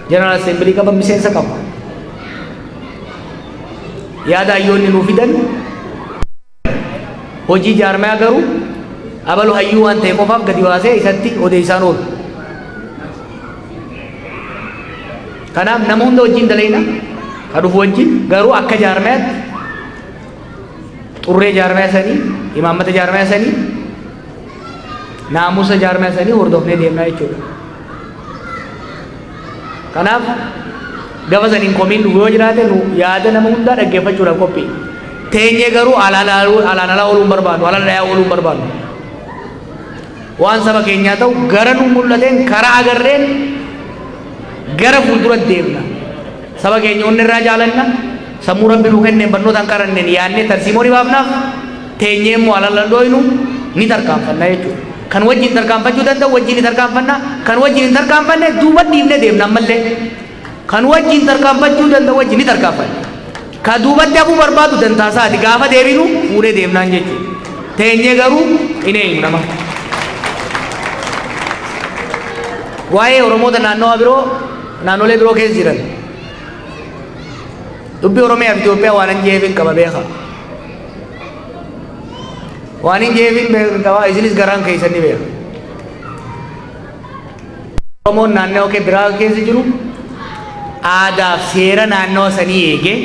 jeneraal assembilii qaba, miseensa qaba. Yaada hayyoonni nuu fidan hojii jaarmaa garuu abalu hayyuu waan ta'e qofaaf gadi baasee isatti odeessaan oolu. Kanaaf nama hunda wajjin dalayna ka dhufu wajjin garuu akka jaarmaatti xurree jaarmaa sanii imaammata jaarmaa sanii naamusa jaarmaa sanii hordofnee deemnaa jechuudha. Kanaaf gafa saniin komiin dhufu yoo jiraate nu yaada nama hundaa dhaggeeffachuudhaaf qophii. Teenyee garuu alaan alaa ooluun barbaadu, alaan dhayaa ooluun barbaadu. Waan saba keenyaa ta'u gara nu mul'ateen karaa agarreen gara fuuldura deemna. Saba keenya onni irraa jaalanna, sammuu rabbi nuu kenneen barnootaan qaranneen yaadnee tarsiimoo ni baafnaaf teenyee immoo alaan dhooynu ni tarkaanfanna jechuudha. Kan wajjin tarkaanfachuu danda'u wajjin ni tarkaanfanna, kan wajjin hin tarkaanfanne duuba dhiibnee deemna ammallee. Kan wajjin tarkaanfachuu danda'u wajjin ni tarkaanfanna. Ka duubatti hafuu barbaadu dantaasaati gaafa deebinu fuudhee deemnaan jechuudha. Teenyee garuu hin eenyu nama. Waa'ee Oromoota naannolee biroo keessa jiran dubbii Oromiyaa fi Itoophiyaa waan hin jeefin qaba beeka. Waan hin jeefin qaba isinis garaan keessan ni beeka. Oromoon naannoo biraa keessa jiru aadaaf seera naannoo sanii eegee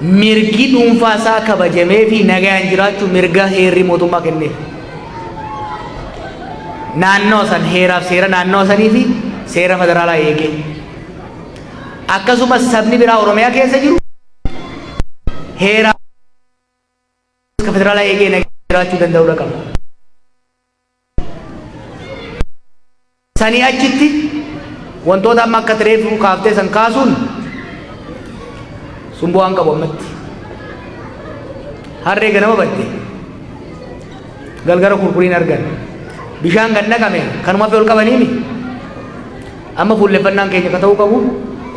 mirgi dhuunfaa isaa kabajamee fi nagaan jiraachuu mirga heerri mootummaa kennee. Naannoo san heeraaf seera naannoo sanii fi seera federaalaa eegee. Akkasumas sabni biraa Oromiyaa keessa jiru heeraa federaalaa eegee nagaan jiraachuu danda'uu qaba. Sanii achitti wantoota amma akka tireefuu kaaftee san kaasuun sun bu'aan qabu ammatti. harree ganama badde galgara kurkuriin argan bishaan gad naqame kanuma fi ol qabaniimi amma fuulleffannaan keenya ka ta'uu qabu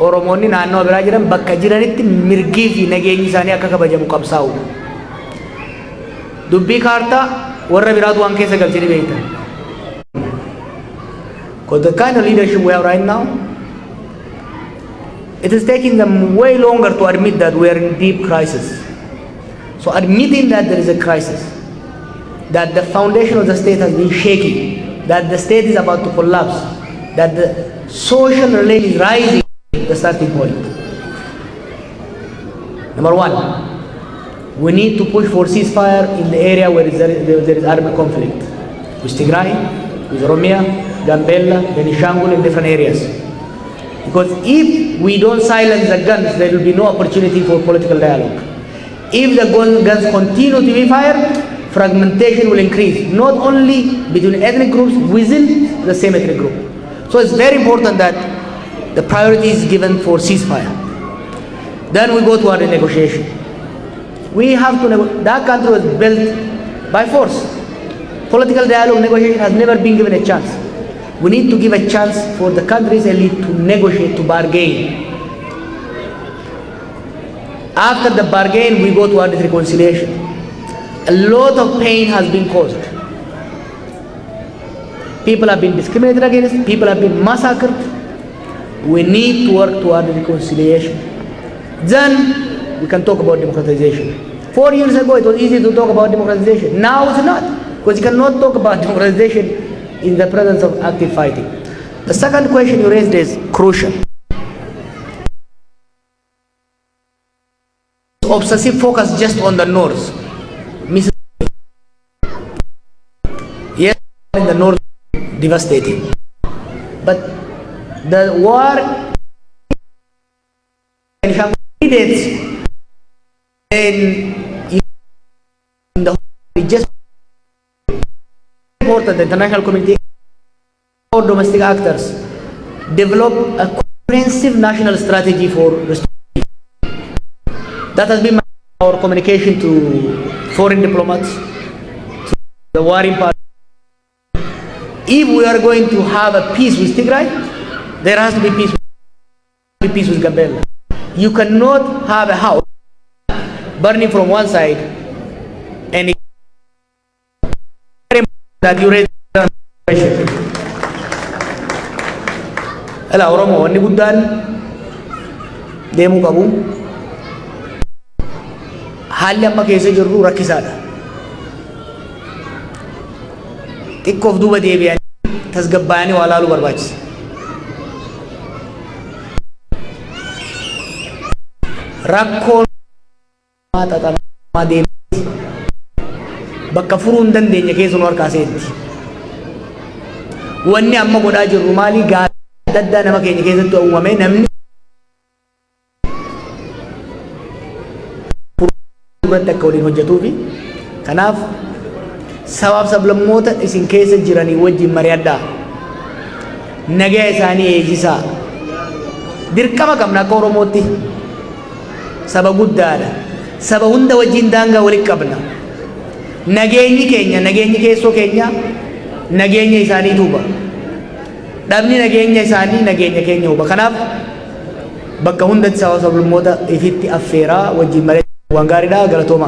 oromoonni naannoo biraa jiran bakka jiranitti mirgii fi nageenyi isaanii akka kabajamu qabsaa'u dubbii kaartaa warra biraatu waan keessa galchanii beektan. Because the kind of leadership we have right now, it is taking them way longer to admit that we are in deep crisis. So admitting that there is a crisis, that the foundation of the state has been shaky, that the state is about to collapse, that the social relation is rising, the starting point. Number one, we need to push for ceasefire in the area where there is armed conflict, with Tigray, with Oromia, Gambella, Benishangul, in different areas. Because if we don't silence the guns, there will be no opportunity for political dialogue. If the guns continue to be fired, fragmentation will increase, not only between ethnic groups, within the same ethnic group. So it's very important that the priority is given for ceasefire. Then we go to our negotiation. We have to that country was built by force. Political dialogue, negotiation has never been given a chance. We need to give a chance for the country's elite to negotiate, to bargain. After the bargain, we go toward reconciliation. A lot of pain has been caused. People have been discriminated against, people have been massacred. We need to work toward reconciliation. Then we can talk about democratization. 4 years ago, it was easy to talk about democratization. Now it's not, because you cannot talk about democratization in the presence of active fighting. The second question you raised is crucial. Obsessive focus just on the north. Yes, in the north, devastating. But the war dates in the just important the international community or domestic actors develop a comprehensive national strategy for restoration. That has been our communication to foreign diplomats, to the warring parties. If we are going to have a peace with Tigray, there has to be peace with Gambella. You cannot have a house burning from one side and that you raise Ela Oromo wanni guddaan deemuu qabu. Haalli amma keessa jirru rakkisaadha. Xiqqoof duuba deebi'anii tasgabbaa'anii waa laaluu barbaachisa. Rakkoon xaxamaa deemti bakka furuu hin dandeenye keessa nu harkaa seenti. Wanni amma godhaa jirru maali? Gaarii adda addaa nama keenya keessatti uumame namni irratti akka waliin hojjetuufi kanaaf sabaaf sablammoota isin keessa jiranii wajjin mari'adhaa, nagaa isaanii eegisaa. Dirqama qabna akka Oromootti. Saba guddaadha. Saba hunda wajjin daangaa walitti qabna. Nageenyi keenya, nageenyi keessoo keenya, nageenya isaanii tuuba. Dhabni nageenya isaanii nageenya keenya huba. Kanaaf bakka hundatti saba sablammoota ifitti affeeraa wajjin mari'adhaa. Waan gaariidha, galatooma.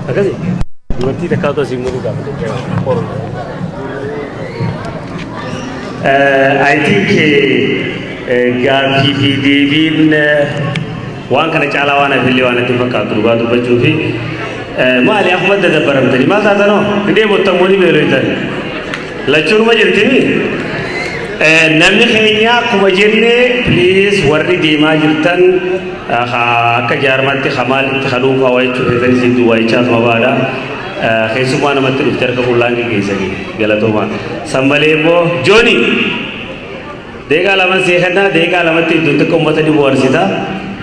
Akkasi dubartii takkaatu asiin mul'atu gaafa I think gaaffii fi deebiin waan kana caalaa waan hafillee waan itti fakkaatu dhugaa dubbachuu fi maali akkuma dadabbaramtanii maal taatanoo hidhee bottamuuni beeloitan lachuunuma jirtimi namni keenya akkuma jenne please warri deemaa jirtan akka jaarmatti hamaal itti haluufa waayachuu keessanii sidduu waayichaas mabaadha keessumaa namatti dhufte harka fullaan geessanii galatooma sammalee immoo jooni deeqaa lama seekannaa deeqaa lamatti iddoon tokko uummata ni bohaarsita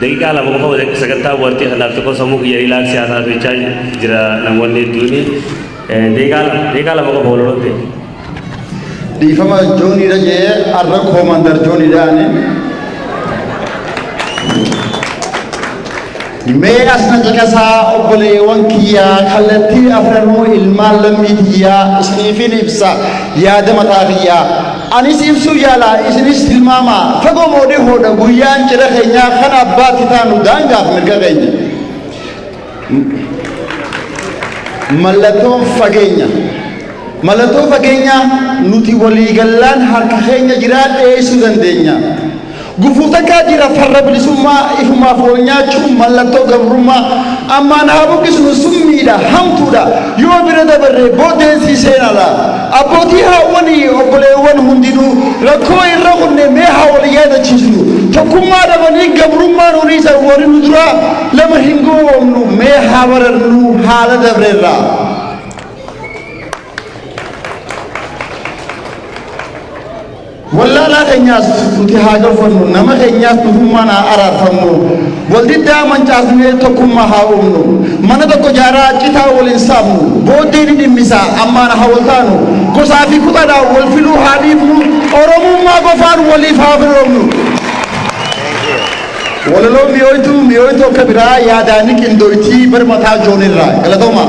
deeqaa lama qofa sagantaa bohaartii kanaaf tokko sammuu kiyya riilaaks siyaasaa jechaa jira namoonni hedduuni deeqaa lama qofa walolotte dhiifama jooniidha jee arra koomandar jooniidhaani Mee asna caqasaa obboleewwan kiyyaa kallattii afranuu ilmaan lammii kiyyaa isiniifin ibsa yaada mataa kiyyaa. Anis ibsuu yaala isinis tilmaama fagoo moodee hoodha guyyaan cidha keenyaa kan abbaatti taanu daangaaf mirga keenya. Mallattoo fageenya nuti waliigallaan harka keenya jiraa dhiyeessuu dandeenya. Gufuu takkaa jira farra bilisummaa ifumaaf wal nyaachuu mallattoo gabrummaa ammaan haa buqqisnu summiidha hamtuudha yoo bira dabarree booddeensi seenaadha. Abbootii haawwanii obboleewwan hundinuu rakkoo irra kunne mee haa wal yaadachiisnu tokkummaa dhabanii gabrummaa nuuni isa warri nu dura lama hin goomnu mee haa bararnu haala dabreerraa. Wallaalaa keenyaas nuti haa galfannu nama keenyaas dhufummaan haa araarfannu waldiddaa mancaasnee tokkummaa haa uumnu mana tokko jaaraa citaa waliin saamnu booddeen dhimmisaa ammaan haa wal taanu gosaa fi kutaadhaan wal filuu haa dhiifnu oromummaa qofaan waliif haa firoomnu. Walaloo mi'ooytuu akka biraa yaadaani qindooytii barmataa joonirraa galatooma.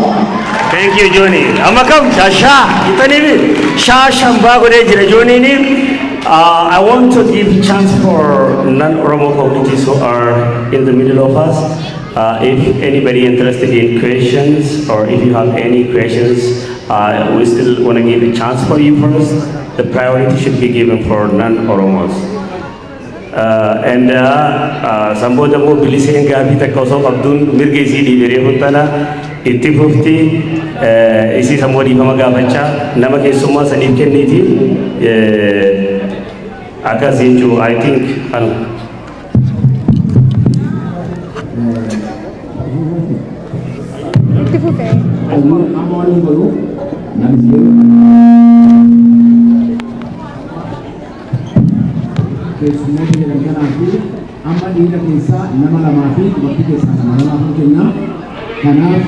Thank you, Johnny. Amakam Shasha, itanibi Shasha mbagode jira Johnny ni. I want to give chance for non-Oromo communities who are in the middle of us. If anybody interested in questions or if you have any questions, we still want to give a chance for you first. The priority should be given for non-Oromos. And Samboda mo bilisen gabi takoso abdun mirgesi di bere huntana itti fufti isi samodi pamagabacha nama kesuma sanif kenniti aga sinju I think itti fufe keessummoota jedhan kanaa fi amma dhiira keessaa nama lamaa fi dubartii keessaa nama lamaa kan kennaa. Kanaaf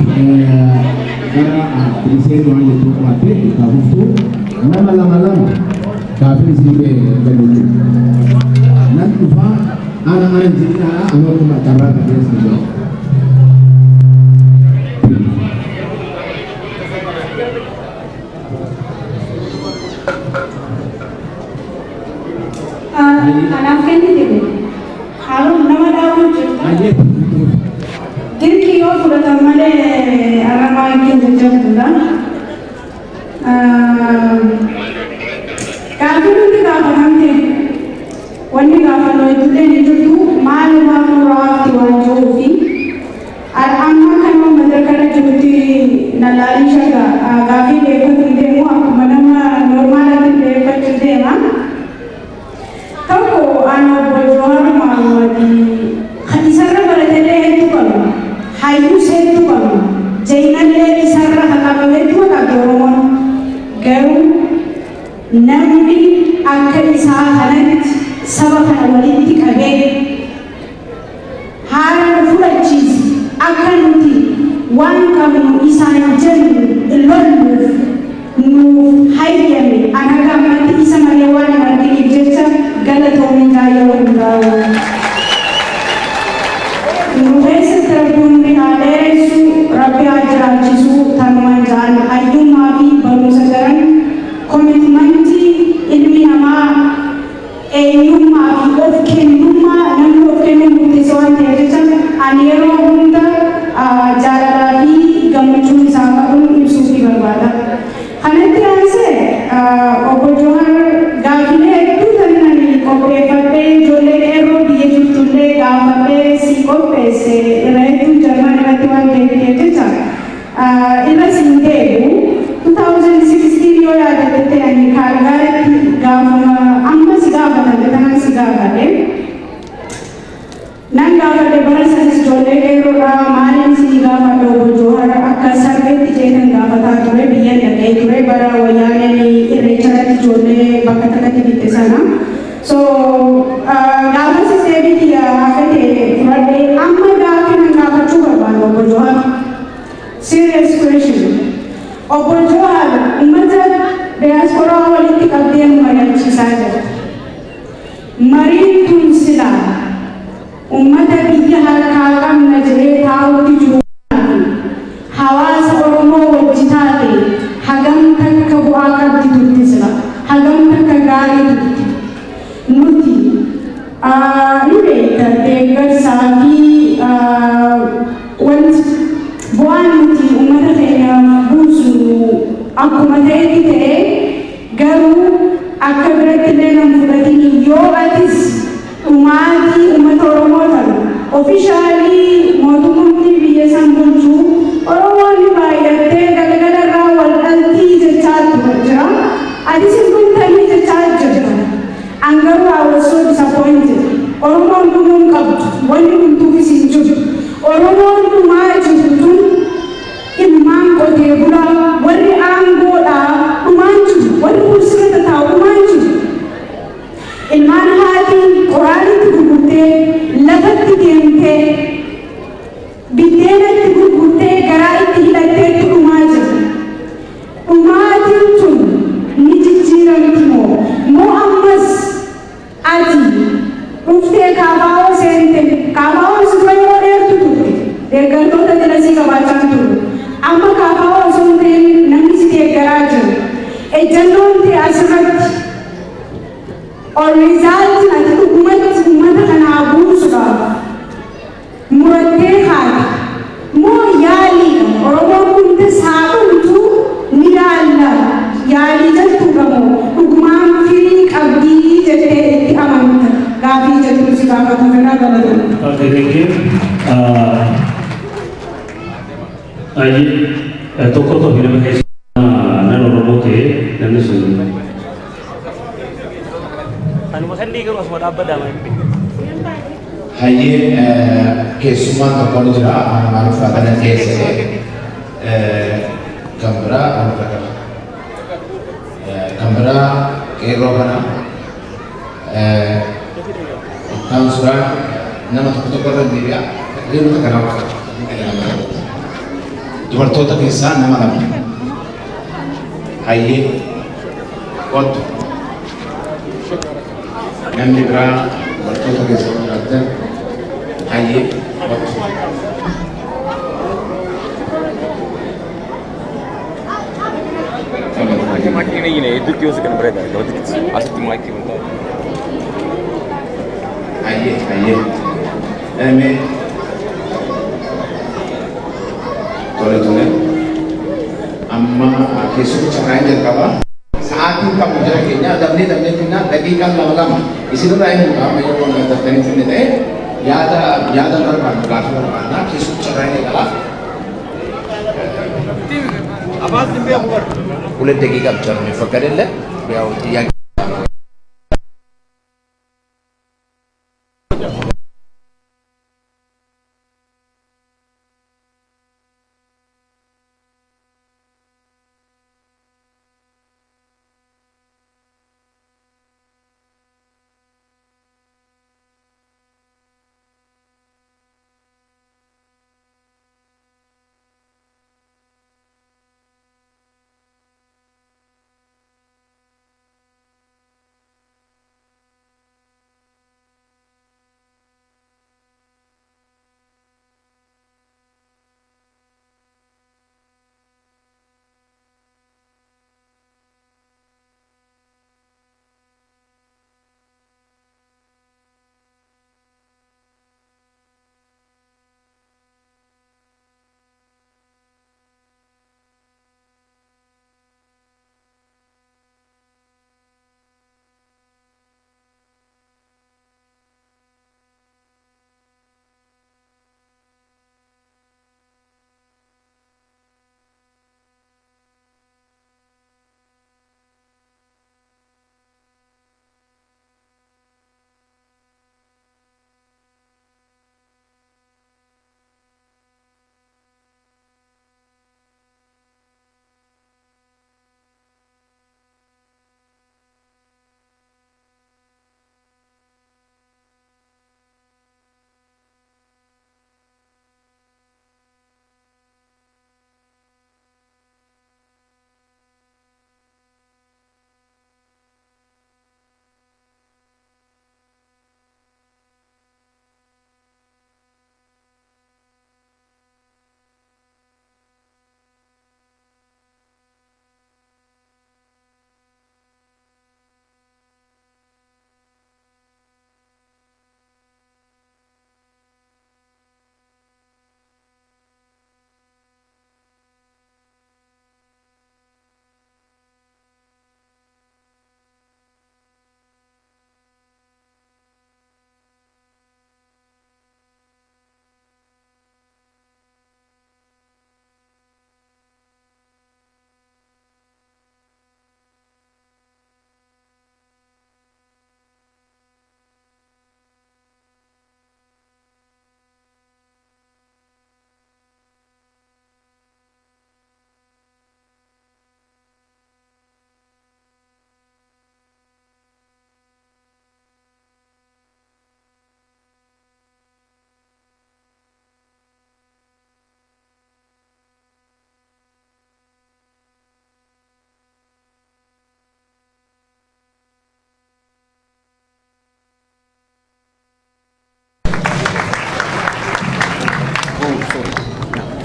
gara bilisee waan jechuu qabaatte itti fuftu nama lama gaafii isii galuutu. Nan dhufaa ana jedhinaadha anoo kuma carraa qabeessa jira. Anak kini deh, harus nama daun juga. Jadi kau sudah tamane anak makin jejak juga. Kalau itu kalau nanti, wanita kalau itu tu malu murah tuan jofi. Amma kan membedakan juti nalari jaga. Gafi lepas itu mu aku mana normal itu lepas itu mah. Tahu anak berjuang malu di hati sana berada itu kalau hayu itu kalau jangan lagi sana kalau itu agak dorong garu nabi akan isahanat sabab awaliti kabe hal full cheese akan nanti wan kamu isahan jen lalu nu hayami anak mati isa malewan mati kerja Galatomin tayo Nuhes terbun binadesu Rabbi ajarachisu tanuman jalan ayyum mafi baru sekarang komitmenti ilmi nama ayyum mafi ofken numa namu ofken mukti soan terjecam anero bunda jararabi gamuchun sama pun susi berbada haneti anse obojohan gavine Kope jole ero dia jutule gawape si kope se retu Jerman retuan dedicated sa ila sindebu 2016 yo ya dete ani karga gawa amma sigawa na tangan sigawa de nan gawa de barasa jole ero marin sigawa do johar akka sarve tijetan gawa ta tore biya de tore bara wayane ni irechara jole bakata kiti sana. So, gawa sa sebi dia agate frade amma gawa nang gawa chuba bano bojoha. Serious question. Obojoha umaja diaspora waliti kabdian mayan chisaja. Marin tun sila umada biya har kakam najre gaarii nuti nu beekta deeggarsaa fi wanti bu'aan nuti uummata keenyaaf buusnu akkuma ta'etti ta'ee garuu akka biratti illee nan fudhatin yoo atis dhumaatii uummata Oromoo ta'u ofishaalii mootummaan biyya san bulchuu Oromoon baay'attee galgala irraa wal dhaltii jechaa jira. Atis kun ta'ee jechaa jirta. Angaruu I was so disappointed. Oromoon dhumuun qabdu wanni hundumtuu hin jiru. Oromoon dhumaa jirtu tun ilmaan qotee bulaa warri aangoodhaa dhumaan jiru. Warri kursirra taa'u dhumaan jiru. Ilmaan haatiin qoraanitti gurgurtee lafatti deemtee biddeenatti gurgurtee garaa itti hidhattee dhumaa jiru. Dhumaatiin tun ni jijjiiramti moo ammas ati dhuftee kaafaa'oo seente kaafaa'oo sirra yoo dheertu turte deeggartoota jalasii qabaachaa turu. Amma kaafaa'oo osoo hin ta'in namni si deeggaraa jiru. Ejjannoon ta'e asirratti Orizaaltiin ati dhugumatti uummata kanaa buusuudhaaf murattee haati moo yaaliidha Oromoon hundis haa dhumtu ni yaalla yaalii jettuu gamoo dhugumaan firii qabdii jettee itti amanta gaafii jettuu si gaafatu kanaa galatama. Tokko tokko nama keessa nan Oromoo ta'e namni sun Hayyee keessummaan tokko ni jira maaliif kana keessa kan biraa qeerroo kana kan suuraa nama tokko irra deebi'a deemota kana dubartoota keessaa nama lama hayyee qottu namni biraa dubartoota keessaa jiraatan hayyee qottu. Makin ini itu kios kan berada. Kalau tidak, asal tu makin mentah. Hayyee. Tole. Amma keessumaa carraan jalqaba. Sa'aatiin qabu jira keenya dabnee finna daqiiqaan lama. Isinirraa hin muudama yeroo waan daftanii finne ta'e yaada barbaadu gaafa barbaadna keessumaa carraan eegala. Abang timbe aku ber. Boleh daqiiqa bicara ni fakkaatelle yaa'u xiyyaaqi.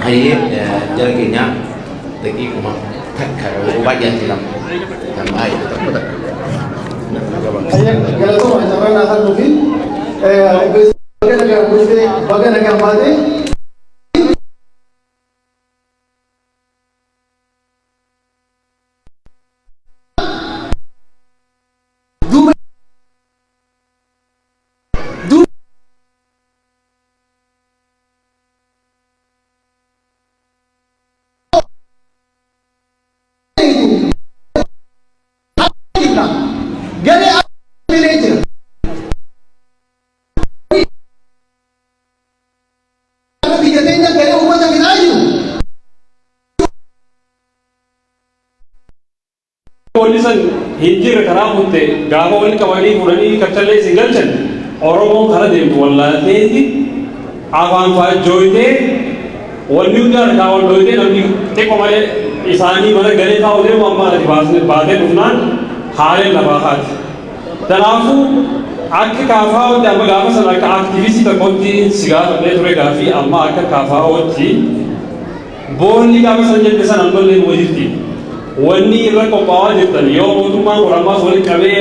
Aye, jadinya deki kuma takkar banyak dalam ayat tersebut. Aye, kalau tu macam mana nak nufi? Bagaimana yang mati? Polisan hijir karamutte gama wal kawani kurani kattalle singalchan oromo khara de walla tedi awan fa joite wal nyudar kawal doite namni te ko mare isani mara gare ka ode mamma adibasne baade nunnan hare labahat tanafu akki kafa ode amma gama sana ka activist ta konti sigar le tore gafi amma akka kafa oti bonni gama sanje pesan andolle mojiti wanni irra ko pawa jitan yo motuma urama soli kabe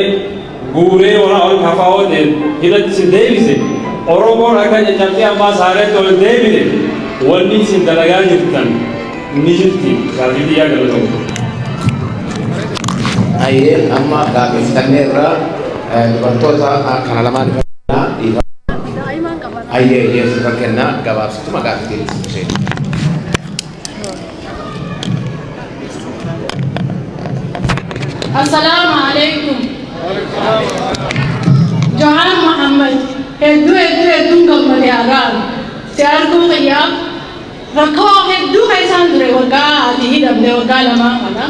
gure ora ol khafao de hilat sindevise orobo rakanya chatti amma sare to devile wanni sindalaga jitan nijiti gavidia galato Aye amma gabe tanera bantosa kanalaman aye yes bakena gabas cuma gabe sih Assalamu alaikum. Johan Muhammad. Heddu gammade agar. Tiar ko kaya. Rakho heddu kaisan dure warga adi hidamne warga lama kana.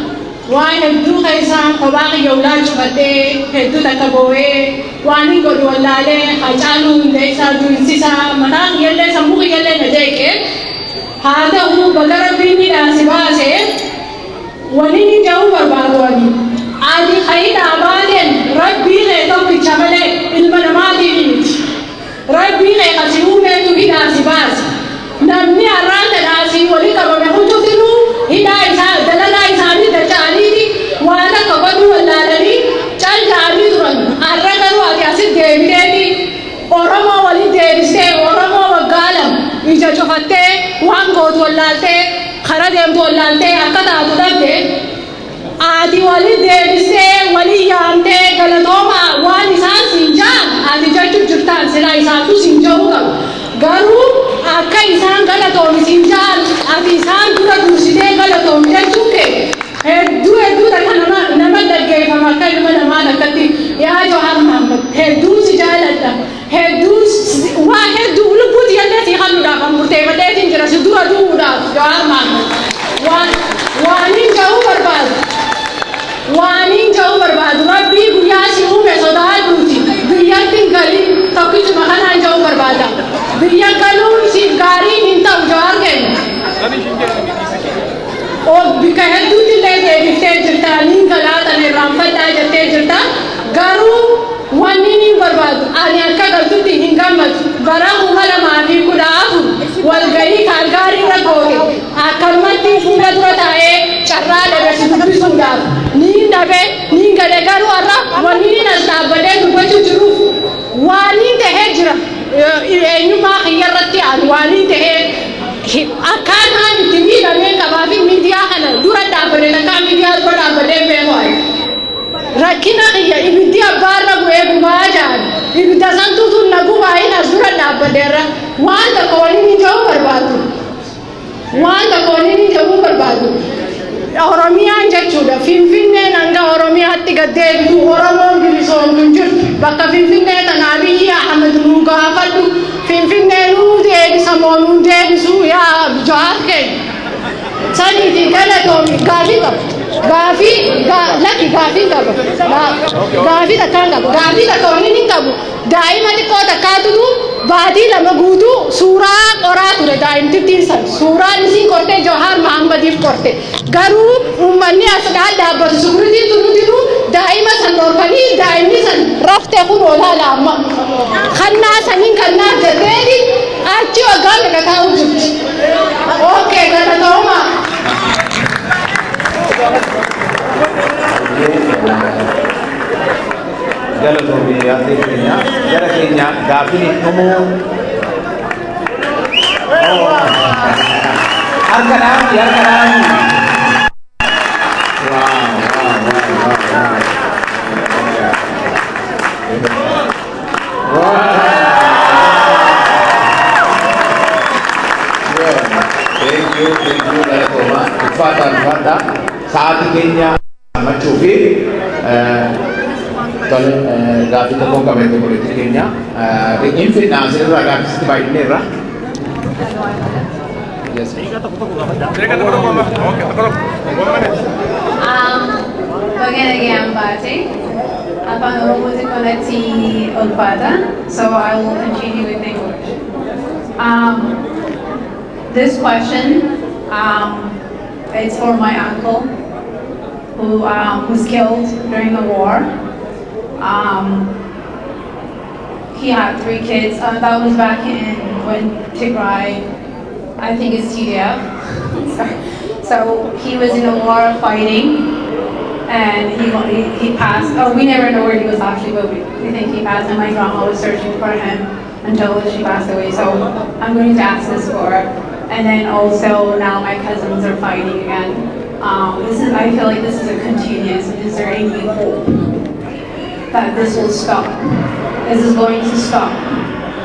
Wai heddu kaisan khabaqi yawla chukate heddu takaboe. Wani godu wallale hachalu ndeisa dunsisa mana yelle samu yelle najeke. Hada hu bagara bini dasibase. Wani ni jauh berbadu Adi khair amalin Rabbi le to pichamale ilma namadi init Rabbi le kasiume tu hida sibas namni aranda nasi wali kaba me hujutilu hida isa dalala isa ni dachani di wala kabadu walladani chal jani turan arragaru adi asid devideni oromo wali deviste oromo wagalam ija chofatte wango wallalte kharadem wallalte akada adudabde Adi wali devise wali yante galatoma wali san sinjan adi jatu jurtan sila isatu sinjauga garu akka isan galatomi sinjan adi isan dura durside galatomi jechuke heddu takana nama dagge fama kalma nama dakati ya Johan Muhammad heddu sijalata heddu ulubut yalle si khanu da kamurte wale tinjara sidura duda Johan Muhammad wani jauh berbad Wani jauh berbadu, Rabbi buya si ume sodal buti, buya tinggali, tapi cuma kan jauh berbada. Buya kalau si gari minta ujar kan. Oh, bika hendu tile de bifte cerita, ningkala tane rampat aja te cerita, garu wani ni berbadu. Anian kagal tu tinggal mat, barang umala mami kuda aku, wal gari kalgari rakoge. Akal mati fuga dua tae, cara ada si sudah. Nabe ningale garu arra wani na sabade dubachu juru wani te hejra enu ma khiyarati an wani te akan han timi nabe kabafi media kana dura dabare na ka media bada bade be hoy rakina ya media barra go e gumaja ibida santu tu nagu bai na dura dabade ra wanda ko ni jo barbadu Oromia jechuudha Finfinnee nanga Oromiyaatti gaddeebitu Oromoon bilisoomtu jirtu bakka Finfinnee tanaa biyyi Ahmed nuu gaafadhu Finfinnee nuu deebisa moo nuu deebisu yaa Johaar keenya saniiti galatoomi gaafii qabu lakki gaafii qabu gaafii takkaan qabu gaafii takka wani ni qabu daa'ima xiqqoo takkaatutu baatii lama guutuu suuraa qoraa ture daa'imtittiin san suuraan isiin qortee Johaar Mahambadiif qorte garuu uummanni as dhaabbatu sukuritiin tunuutitu daa'ima san dhorkanii daa'imni san raftee kun olaala amma kannaa saniin kannaa jetteeti achi waggaa daga taa'u jirti. Okay, galatooma. Galatoomii yaadni keenya gara keenya gaaffiin dhumuu harka Fata saat keenya machuufi tole gaafii tokko qabate poliitii keenya infidha asirra gaafisitti baay'inneerra. Baga Ambate. Upon Oromo's Equality Olpada, so I will continue with English. This question, it's for my uncle who was killed during the war. He had 3 kids. That was back in when Tigray, I think it's TDF. So he was in a war fighting, and he passed. Oh, we never know where he was actually, but we think he passed, and my grandma was searching for him until she passed away. So I'm going to ask this for her. And then also now my cousins are fighting again. I feel like this is a continuous. Is there any hope that this will stop? This is going to stop.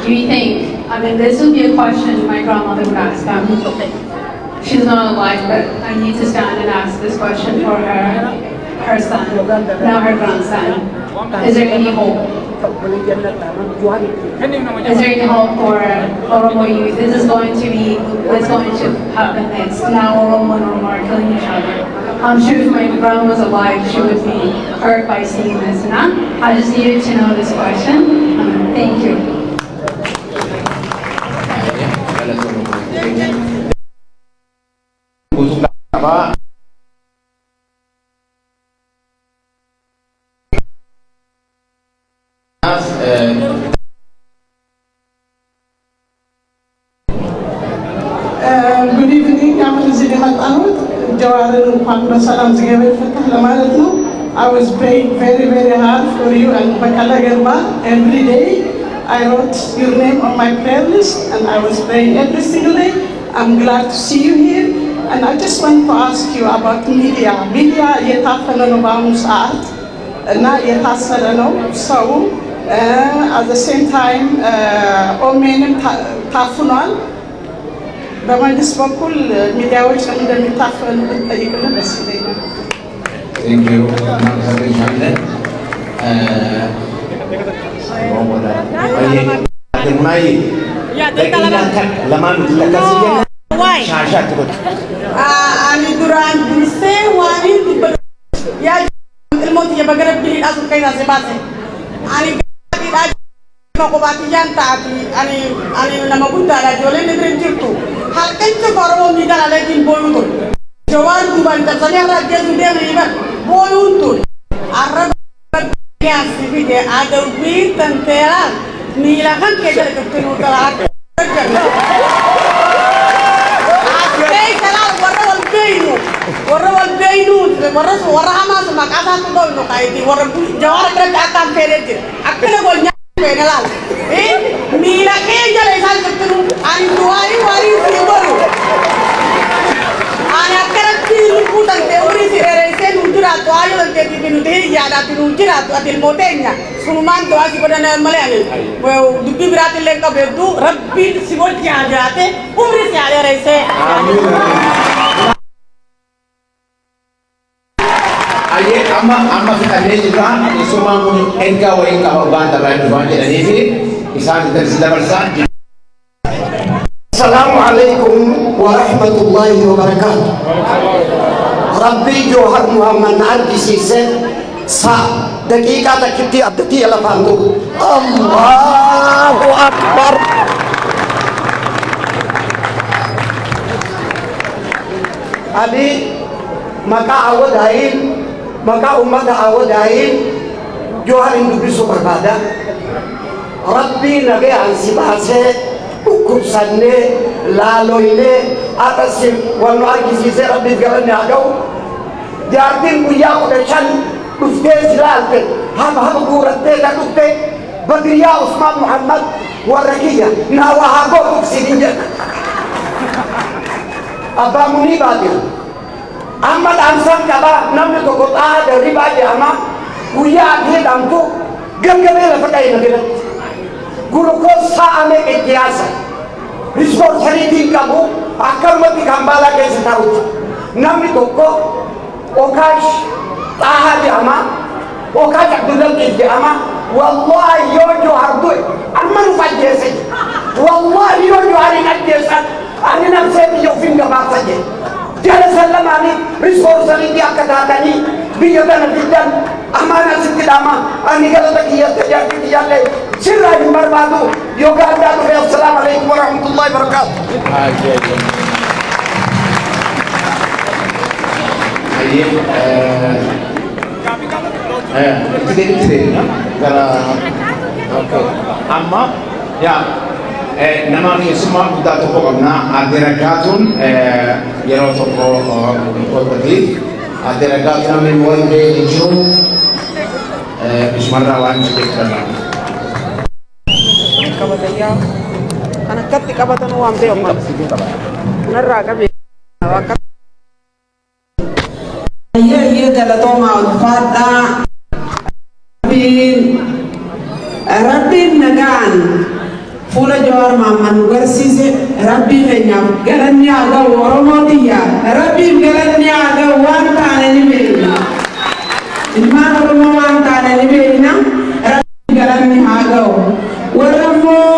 Do you think? I mean, this would be a question my grandmother would ask them. She's not alive, but I need to stand and ask this question for her son, now her grandson. Is there any hope? Is there any hope for Oromo youth? Is this going to be what's going to happen next? Now Oromo and Oromo are killing each other. I'm sure if my grandma was alive, she would be hurt by seeing this. Nah? I just needed to know this question. Thank you. Good evening, I'm President Anut. I was praying very, very hard for you and Bakala Gerba every day. I wrote your name on my prayer list and I was praying every single day. I'm glad to see you here. And I just want to ask you about media. Media yetafana no art, na yetasara no. So at the same time, omenem tafunan. በመንግስት በኩል ሚዲያዎች እንደሚታፈኑ ጠይቅልን ደስ ይለኛል። Thank you. እናመሰግናለን። ani duraan dursee waan yaa ilmooti yabagarabbii hidhaa sun kayna sebaase ani hidhaa Makobatiyan taati ani nama guddaadha ijoolleen bira jirtu halkancha Oromoo miidhaan aleetiin booyuu tun jawaan duubaan cabsanii har'a ajjeesuu deemanii bar booyuun tun arraba yaasi fide adawbii tanteeraan miila kan kee jala qabxinuu tala akka akkee kalaal warra wal beeynu warra hamaas maqaasaa tu doynu qaayiti warra jawaara biratti akkaan feeree jira akkana golnyaa Penalal, mira que ella le sale que tú anduai wari fiboru. Ana karakti puta te uri si rese nujura to ayo ke tibinu te ya da tinu jira to atil motenya. Sunuman to asi pada na malayani. Wo dubbi birate le ka bedu rabbi si wo jate umri se ale rese. Aye, amma kita juga semua pun engkau bantah baik banyak dan ini isaan kita bersama. Assalamualaikum warahmatullahi wabarakatuh. Rabbi Johar Muhammad Adi Sise sa dakika takiti abdati alafandu. Allahu Akbar. Abi maka awadain maka umat awadain Johar indubi berbada Rabbi nabi ansibase dhukkubsannee laaloynee akkasi waan nu argisiisee rabbiif galanne haa ga'u. Jaartiin guyyaa 15 dhuftee silaalte hama guurattee kan dhufte Badriyaa Usmaan Muhammad warra kiyya naa waa haa gootuuf siin jedha. Abbaa Munii Baadiyyaa. Amma dhaamsan qaba namni tokko xahaa darribaa jedhama guyyaa adii dhaamtu gaggabee lafa dhayina biratti. Gulukoos sa'a meeqa itti yaasa. Rispoonsaliitiin qabu akkanumatti Kampaalaa keessa taa'utti. Namni tokko Okaash xahaa jedhama Okaash Abdullaqiif jedhama wallahi yoo Johaar du'e amma nuuf ajjeese wallahi yoo Johaarin ajjeesan ani namsee biyya ofiin gabaasa jedhe. Jala sallamaanii rispoonsaliitii akka taatanii biyya kana fiddan amaana sitti dhama ani galata kiyyatti jaartii kiyyaallee sirraa hin barbaadu yookaan addaa dhufe assalaamu alaikum warahmatullahi wabarakaatu. Amma yaa nama keessumaa guddaa tokko qabna adde Raggaatuun yeroo tokko kolfatiif adde Raggaatuun namni walbee jiru isumarraa waan jechuudha. Qabatayyaa kan akkatti qabatan waan beekamu narraa qabee Iya galatoomaa ulfaadhaa Rabbiin nagaan fuula Jawaar Maamman nu garsiise Rabbii keenyaaf galanni haa ga'u Oromootiyya Rabbiif galanni haa ga'u waan taane ni beekna ilmaan Oromoo waan taane ni beekna Rabbiif galanni haa ga'u warra immoo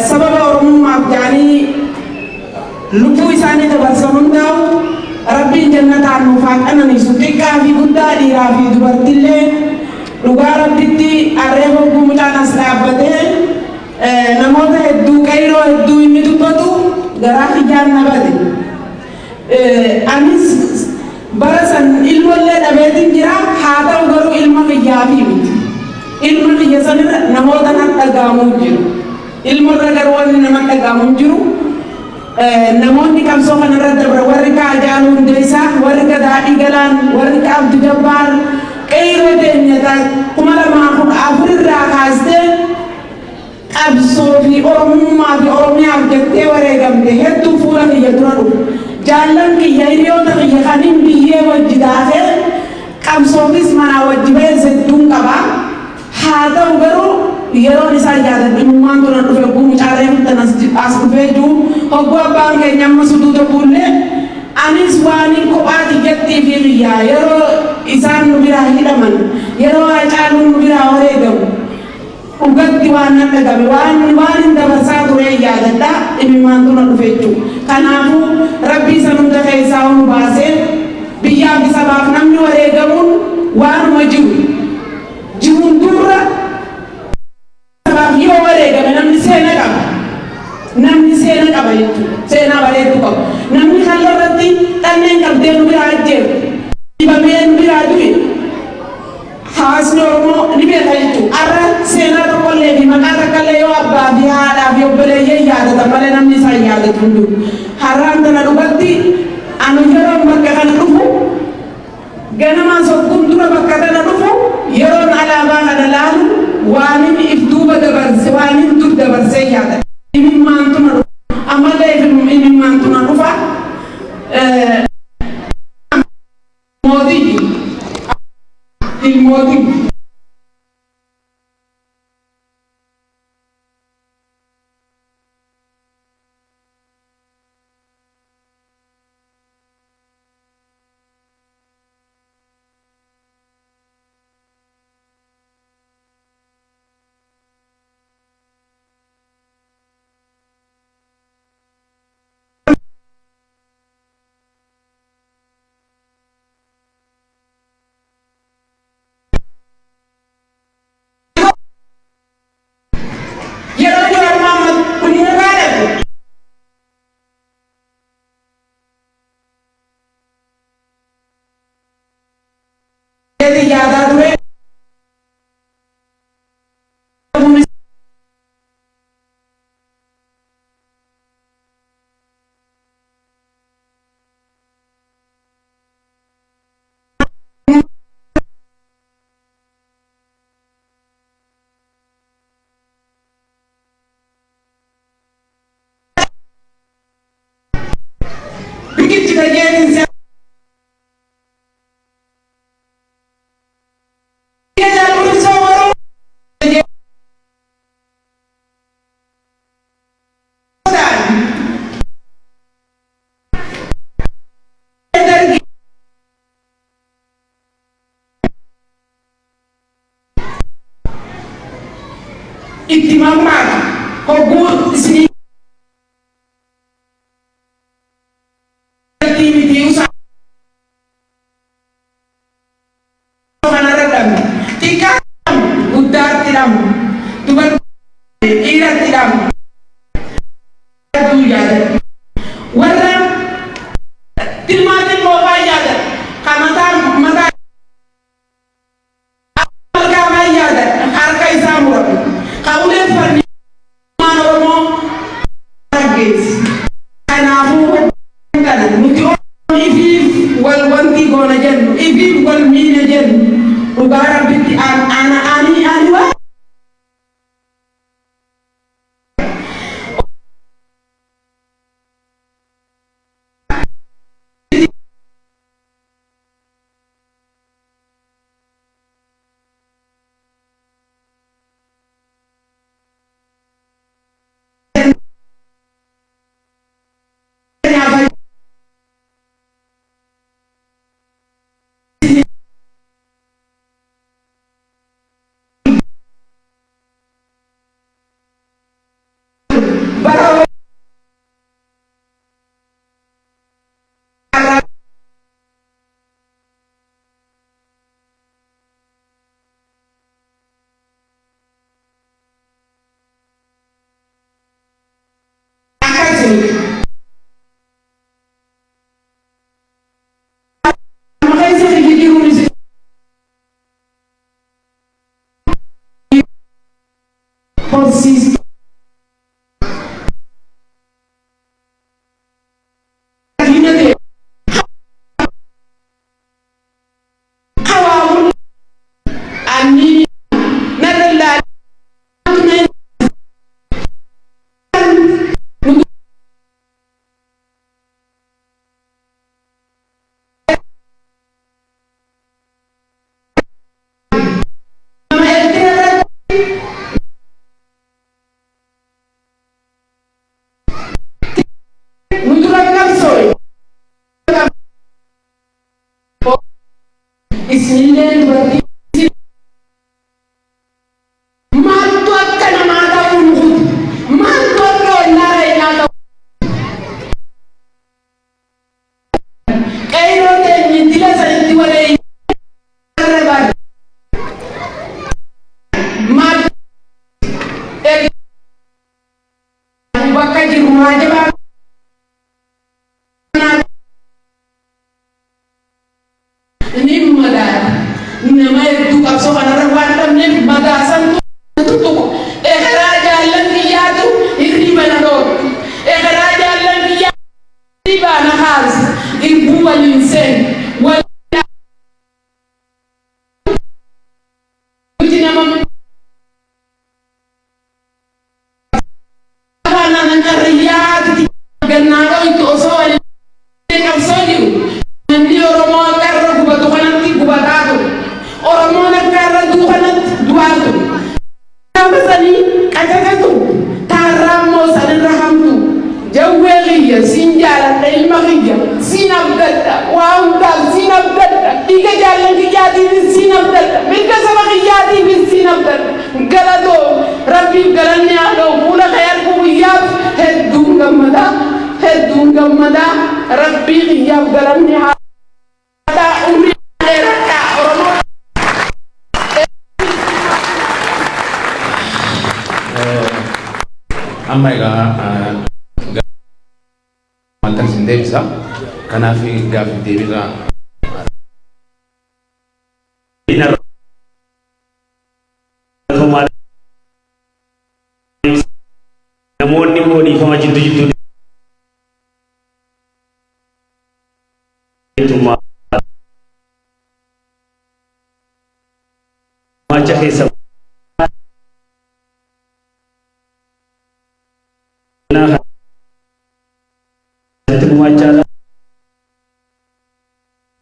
sababa Oromummaaf jedhanii lubbuu isaanii dabarsan hundaa'u Rabbiin jannataan nuuf haa qananiisu xiqqaa fi guddaa dhiiraa fi dubartillee dhugaa Rabbitti arreeba mucaan as dhaabbatee namoota hedduu qayroo hedduu inni dubbatu garaa kiyyaan na bade. Anis bara san ilmoollee dhabeetiin jira haa ta'u garuu ilma kiyyaa fi miti. Ilma kiyya sanirra namoota nan dhaga'amuu jiru. Ilmarra garuu wanni nama dhaga'amuu jiru. Namoonni qabsoo kanarra dabra warri ka Haacaaluu Hundeessaa, warri ka Daadhii Galaan, warri ka Abdii Jabbaar qayroo teenyata 2014 irraa kaastee qabsoo fi Oromummaa fi Oromiyaaf jettee wareegamte hedduu fuula kiyya dura dhufu. Jaallan kiyya hiriyoota kiyya kaniin biyyee wajji taatee qabsoofis manaa wajji beessa hedduun qaba. Haa ta'u garuu yeroon isaa yaadadhummaan dura dhufe gumu caalee fudhan as dhufee jiru hogguu abbaan keenya amma suduuta buullee anis waaniin kophaati jettii fi biyyaa yeroo isaan nu biraa hidhaman yeroo Haacaaluun nu biraa wareegamu dhugatti waan nan dhagame waan hin dabarsaa ture yaadadha dhimmaan dura dhufe jechuudha. Kanaafuu rabbii isa hunda keessaa nu baasee biyyaaf sabaaf namni wareegamuun waanuma jiruun durra yoo wareegame namni seena qaba jechuudha seenaa bareedu qabu namni kalla irratti dhanneen qabdee nu biraa ajjeeru dhibamee nu biraa du'e hawaasni Oromoo ni beeka jechuudha arra seenaa tokkollee fi maqaa takkaallee yoo abbaa fi haadhaa fi obboleeyyan yaadatan malee namni isaan yaadatu hundu har'aan tana dhugatti anu yeroon bakka kana dhufu ganamaan sokkuun dura bakka kana dhufu yeroon alaabaa kana laalu waanin if duuba dabarse waanin dur dabarsee yaada imimmaantuna dhufa ammallee imimmaantuna dhufa mootii itti mammaaka hogguu isinii miti usaa kanarra dhabne xiqqaa guddaatti dhabne dubartii dhiiratti dhabne warra tilmaatiin moofaa yaada kamataan mataa malkaamaa yaada harka isaa muratu kaulee farni maan oromoo raggeessi kanaafuu kana nuti ifiif wal wanti goona jennu ifiif wal miina jennu dhugaa rabbitti ani waa posisi Isnilleen dubartii maaltu akka namaa ta'uu nuti maaltu akka wallaa reeyaa ta'u qeyroo teenyi dila sanitti waree irra baadha maal bakka jiru maajabaa nama hedduu qabsoo kanarra waan dhabneef magaasan tuttuqu ekeraa jaallan biyyaatu hirriba na dhoorku ekeraa jaallan biyyaa hirribaa na haasa irbuu waliin seen nuti nama kana nangarriyaati gannaa qabitti osoo waliin qabsoo jiru namni oromoo qarra gubatu kanatti gubataa ture Oromoon akka irra duukanatti du'aatu namasanii qacaqatu taarraammoo sanirra hamtu jawwee kiyya siin jaaladha ilma kiyya siin abdadha waa hundaaf siin abdadha dhiiga jaallan kiyyaatiifis siin abdadha mirga saba kiyyaatiifis siin abdadha galatoo rabbiif galanni haa ta'u fuula kee argu guyyaaf hedduun gammadaa rabbii kiyyaaf galanni haa ta'u umrii dheeradhaa Oromoo amma egaa wantan isin deebisa kanaaf gaafii deebisa namoonni immoo dhiifama jidduu maacha keessa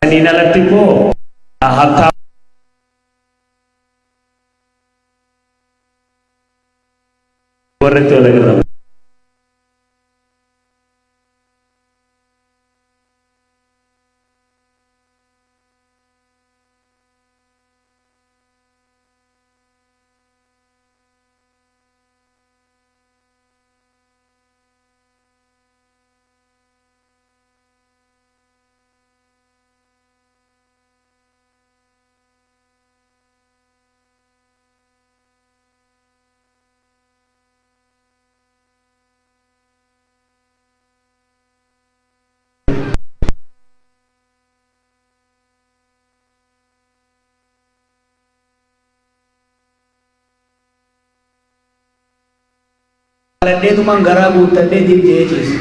Kanina alatti immoo habtaa warratti wal agarra. Jaaladheetumaan garaa guuttadhee dibbee ciise.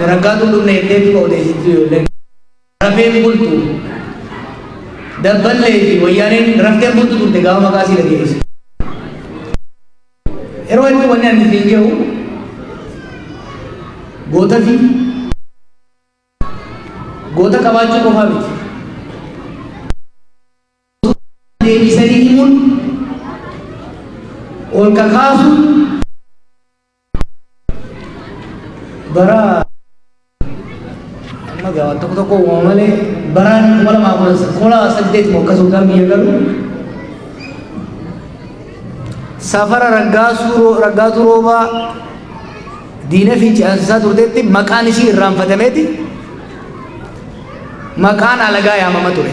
Raggaatu dhumne heddeetu odeessitu ijoolleen. Rafeen bultu dabballee fi wayyaaneen rafteen bultu turte gaafa maqaa sii dhageesse. Yeroo hedduu wanni ani ittiin jedhu goota qabaachuu qofaa miti. Deebisanii himuun ol kakaasu bara amma gaawwan tokko tokko uumama malee baraan 2018 akkasumas biyya galu safara raggaatu roobaa diina fi ce'ansisaa turteetti maqaan ishii irraanfatameeti maqaan alagaa yaamama ture.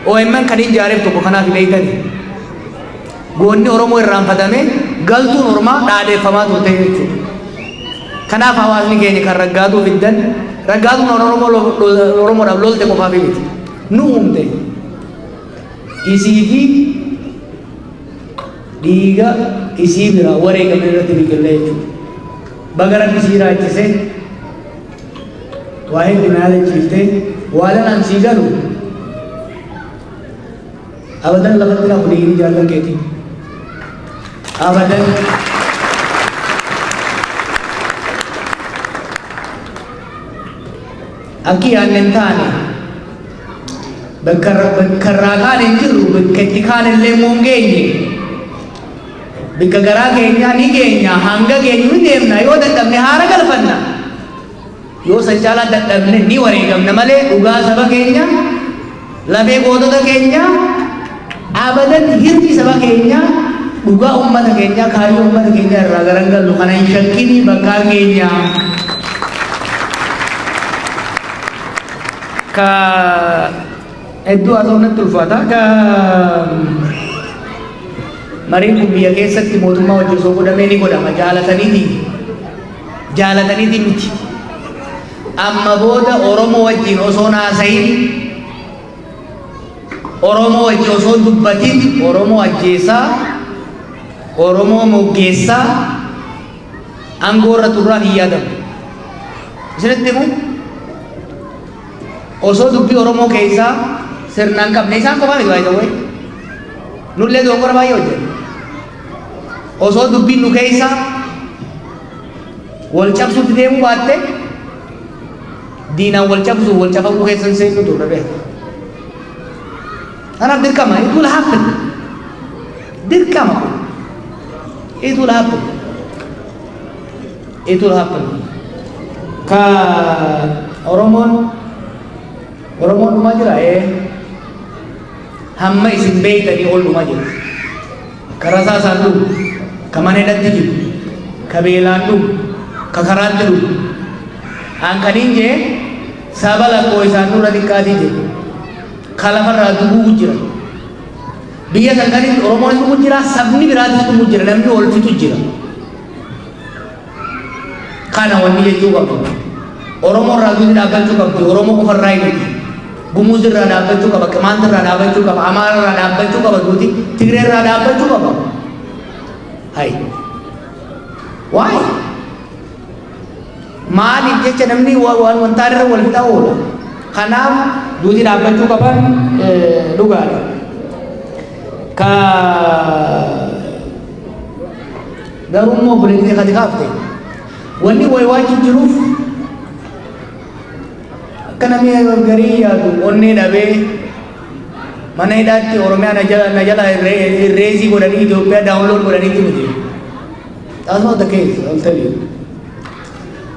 OMN kan ijaareef tokko kanaaf beeytani goonni Oromoo irraanfatame galtuun Oromaa dhaadeeffamaa turte jechuudha. Kanaaf hawaasni keenya kan raggaatuu fiddan raggaatuun Oromoodhaaf lolte qofaaf miti nu uumte isii fi dhiiga isii bira wareegame irratti biqillee jechuudha. Baga rabbi sii raachise waa hedduu na yaadachiiftee waa lanaan sii galu abadan lafatti naaf dhiigni jaallan keetii abadan akki yaannen taane bakka irraa kaan hin jirru bakka itti kaan illee immoo hin geenye bakka garaa keenyaa ni geenya hanga geenyu ni deemna yoo dadhabne haara galfanna yoo san caalaa dadhabne ni wareegamna malee dhugaa saba keenya lamee gootota keenya abadan hirri saba keenya dhugaa ummata keenya kaayyoo ummata keenya irraa garangallu kana hin shakkini bakkaa keenya ka hedduu haasofnatti ulfaata ka mariin kun biyya keessatti mootummaa wajjin osoo godhamee ni godhama jaalataniiti miti amma booda Oromoo wajjin osoo naasayin Oromoo wajjin osoo dubbatin Oromoo ajjeesaa Oromoo moggeessaa aangoorra turraan hin yaadamu isinitti himu osoo dubbii Oromoo keessaa sirnaan qabne isaan qofaa miti baay'ee ta'uu nullee doongora baay'ee hojjenna osoo dubbiin nu keessa wal cabsuutti deemuu baatte diinaan wal cabsuu wal cafamuu keessan seennu turre beeka. Kanaaf dirqama it will happen dirqama it will happen ka Oromoon dhumaa jira hamma isin beeytanii ol dhumaa jira ka rasaa isaan dhumu ka mana hidhatti jiru ka beelaan dhumu ka karaatti dhumu hankaniin jee saba lakkoo isaan nurra xiqqaatii jiru ka lafarraa dubuu jira biyya san kanitti Oromoon dhumu jira sabni biraatis dhumu jira namni ol fitu jira kana wanni jechuu qabdu Oromoon raatuutti dhaabbachuu qabdi Oromoo qofarraa hin Gumuz irraa dhaabbachuu qaba, Qimaant irraa dhaabbachuu qaba, Amaara irraa dhaabbachuu qaba, duuti Tigree irraa dhaabbachuu qaba. Hai. Why? Maaliif jecha namni wantaan irra wal fixaa oola. Kanaaf duuti dhaabbachuu qaban dhugaadha. Ka garuu immoo buleetii kati kaafte. Wanni waywaachuu jiruuf kana mi garii yaadu onnee dhabee mana hidhaatti Oromiyaa na jala reezii godhanii Itoophiyaa daawunlood godhaniitti miti. That's not the case, I'll tell you.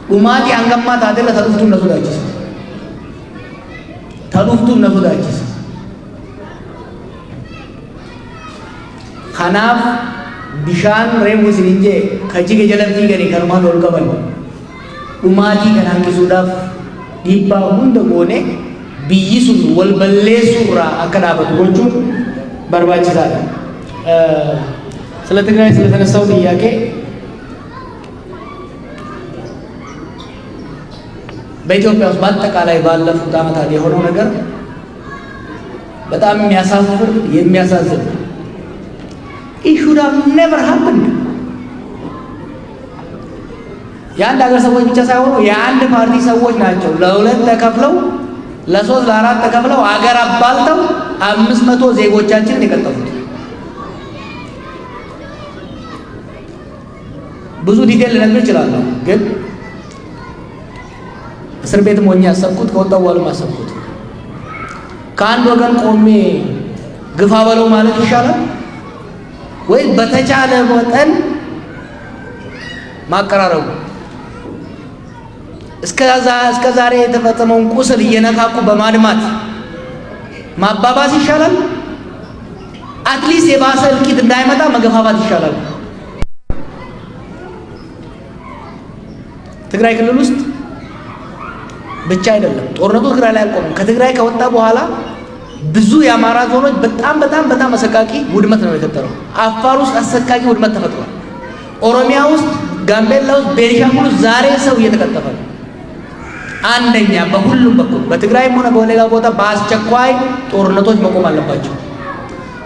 Dhumaatii hangammaa taatella ta dhuftuun na sodaachisa. Ta dhuftuun na sodaachisa. Kanaaf bishaan reefu isiniin jee ka jige jala fiiganii kanumaan ol qaban dhumaatii kana hanqisuudhaaf dhiibbaa hunda goone biyyi sun wal balleessuurraa akka dhaabatu gochuun barbaachisaadha. ስለ ትግራይ ስለተነሳው ጥያቄ በኢትዮጵያ ውስጥ በአጠቃላይ ባለፉት ዓመታት የሆነው ነገር በጣም የሚያሳፍር የሚያሳዝን it should have never happened። የአንድ ሀገር ሰዎች ብቻ ሳይሆኑ የአንድ ፓርቲ ሰዎች ናቸው ለሁለት ተከፍለው ለሶስት ለአራት ተከፍለው አገር አባልተው 500 ዜጎቻችንን የቀጠፉት። ብዙ ዲቴል ልነግር እችላለሁ፣ ግን እስር ቤትም ሆኜ ያሰብኩት ከወጣሁ በኋላ ያሰብኩት ከአንድ ወገን ቆሜ ግፋ በለው ማለት ይሻላል ወይ በተቻለ መጠን ማቀራረቡ እስከ ዛሬ የተፈጸመውን ቁስል እየነካኩ በማድማት ማባባስ ይሻላል? አትሊስት የባሰ እልቂት እንዳይመጣ መገፋፋት ይሻላል? ትግራይ ክልል ውስጥ ብቻ አይደለም ጦርነቱ ትግራይ ላይ አልቆመም። ከትግራይ ከወጣ በኋላ ብዙ የአማራ ዞኖች በጣም አሰቃቂ ውድመት ነው የተፈጠረው። አፋር ውስጥ አሰቃቂ ውድመት ተፈጥሯል። ኦሮሚያ ውስጥ፣ ጋምቤላ ውስጥ፣ ቤኒሻንጉል ውስጥ ዛሬ ሰው እየተቀጠፈ ነው። አንደኛ በሁሉም በኩል በትግራይም ሆነ በሌላ ቦታ በአስቸኳይ ጦርነቶች መቆም አለባቸው።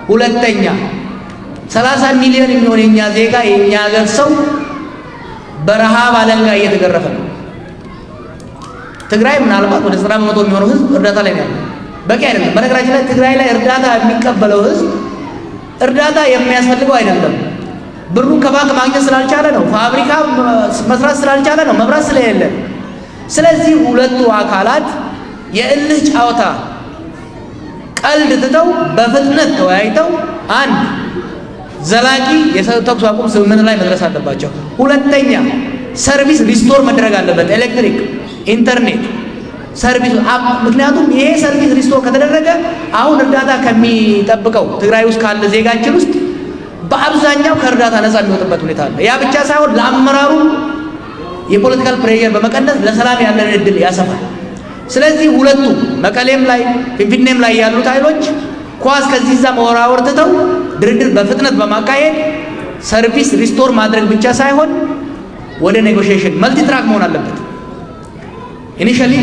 ሁለተኛ 30 ሚሊዮን የሚሆን የኛ ዜጋ የኛ ሀገር ሰው በረሃብ አለንጋ እየተገረፈ ነው። ትግራይ ምናልባት ወደ 90% የሚሆነው ህዝብ እርዳታ ላይ ነው ያለው። በቂ አይደለም። በነገራችን ላይ ትግራይ ላይ እርዳታ የሚቀበለው ህዝብ እርዳታ የሚያስፈልገው አይደለም። ብሩን ከባንክ ማግኘት ስላልቻለ ነው። ፋብሪካ መስራት ስላልቻለ ነው። መብራት ስለሌለ። ስለዚህ ሁለቱ አካላት የእልህ ጫወታ ቀልድ ትተው በፍጥነት ተወያይተው አንድ ዘላቂ የተኩስ አቁም ስምምነት ላይ መድረስ አለባቸው። ሁለተኛ ሰርቪስ ሪስቶር መደረግ አለበት። ኤሌክትሪክ፣ ኢንተርኔት ሰርቪስ። ምክንያቱም ይሄ ሰርቪስ ሪስቶር ከተደረገ አሁን እርዳታ ከሚጠብቀው ትግራይ ውስጥ ካለ ዜጋችን ውስጥ በአብዛኛው ከእርዳታ ነፃ የሚወጥበት ሁኔታ አለ። ያ ብቻ ሳይሆን ለአመራሩ የፖለቲካል ፕሬሸር በመቀነስ ለሰላም ያለን እድል ያሰፋል። ስለዚህ ሁለቱ መቀሌም ላይ ፊንፊኔም ላይ ያሉት ኃይሎች ኳስ ከዚህ እዛ መወራወር ትተው ድርድር በፍጥነት በማካሄድ ሰርቪስ ሪስቶር ማድረግ ብቻ ሳይሆን ወደ ኔጎሽዬሽን መልቲ ትራክ መሆን አለበት። ኢኒሺያሊ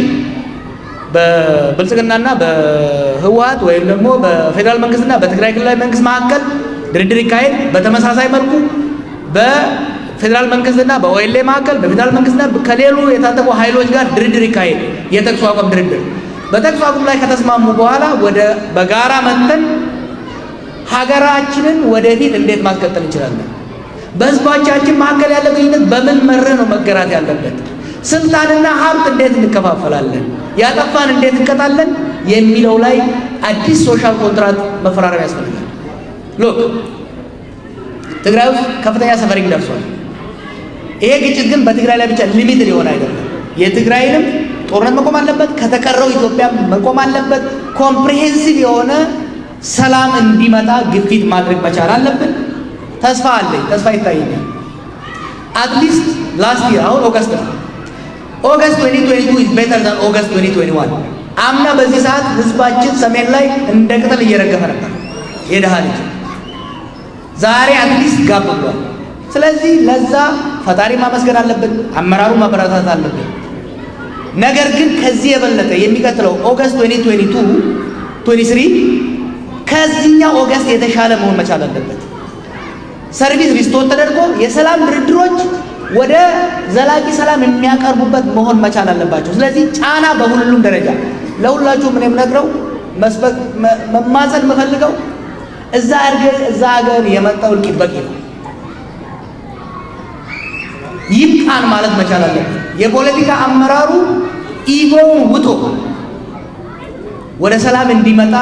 በብልጽግናና በህወሓት ወይም ደግሞ በፌዴራል መንግስትና በትግራይ ክልላዊ መንግስት መካከል ድርድር ይካሄድ። በተመሳሳይ መልኩ በፌዴራል መንግስትና በኦኤልኤ መካከል በፌዴራል መንግስትና ከሌሉ የታጠቁ ኃይሎች ጋር ድርድር ይካሄድ። የተኩስ አቁም ድርድር በተኩስ አቁም ላይ ከተስማሙ በኋላ ወደ በጋራ መጥተን ሀገራችንን ወደፊት እንዴት ማስቀጠል እንችላለን? በህዝቦቻችን መካከል ያለ ግንኙነት በምን መርህ ነው መገራት ያለበት? ስልጣንና ሀብት እንዴት እንከፋፈላለን? ያጠፋን እንዴት እንቀጣለን? የሚለው ላይ አዲስ ሶሻል ኮንትራክት መፈራረም ያስፈልጋል። ሎክ ትግራይ ውስጥ ከፍተኛ ሰፈሪንግ ደርሷል። ይሄ ግጭት ግን በትግራይ ላይ ብቻ ሊሚትድ የሆነ አይደለም። የትግራይንም ጦርነት መቆም አለበት፣ ከተቀረው ኢትዮጵያ መቆም አለበት። ኮምፕሪሄንሲቭ የሆነ ሰላም እንዲመጣ ግፊት ማድረግ መቻል አለብን። ተስፋ አለኝ፣ ተስፋ ይታየኛል። አትሊስት ላስት ይር አሁን ኦገስት ነው። ኦገስት 2022 is better than ኦገስት 2021። አምና በዚህ ሰዓት ህዝባችን ሰሜን ላይ እንደ ቅጠል እየረገፈ ነበር የደሃ ልጅ። ዛሬ አትሊስት ጋብ ብሏል። ስለዚህ ለዛ ፈጣሪ ማመስገን አለብን፣ አመራሩ ማበረታታት አለብን። ነገር ግን ከዚህ የበለጠ የሚቀጥለው ኦገስት 2022 23 ከዚህኛው ኦገስት የተሻለ መሆን መቻል አለበት። ሰርቪስ ሪስቶር ተደርጎ የሰላም ድርድሮች ወደ ዘላቂ ሰላም የሚያቀርቡበት መሆን መቻል አለባቸው። ስለዚህ ጫና በሁሉም ደረጃ ለሁላችሁም ምን የምነግረው መማፀን የምፈልገው እዛ ሀገር የመጣው እልቂት በቂ ነው፣ ይብቃን ማለት መቻል አለበት። የፖለቲካ አመራሩ ኢጎውን ውጦ ወደ ሰላም እንዲመጣ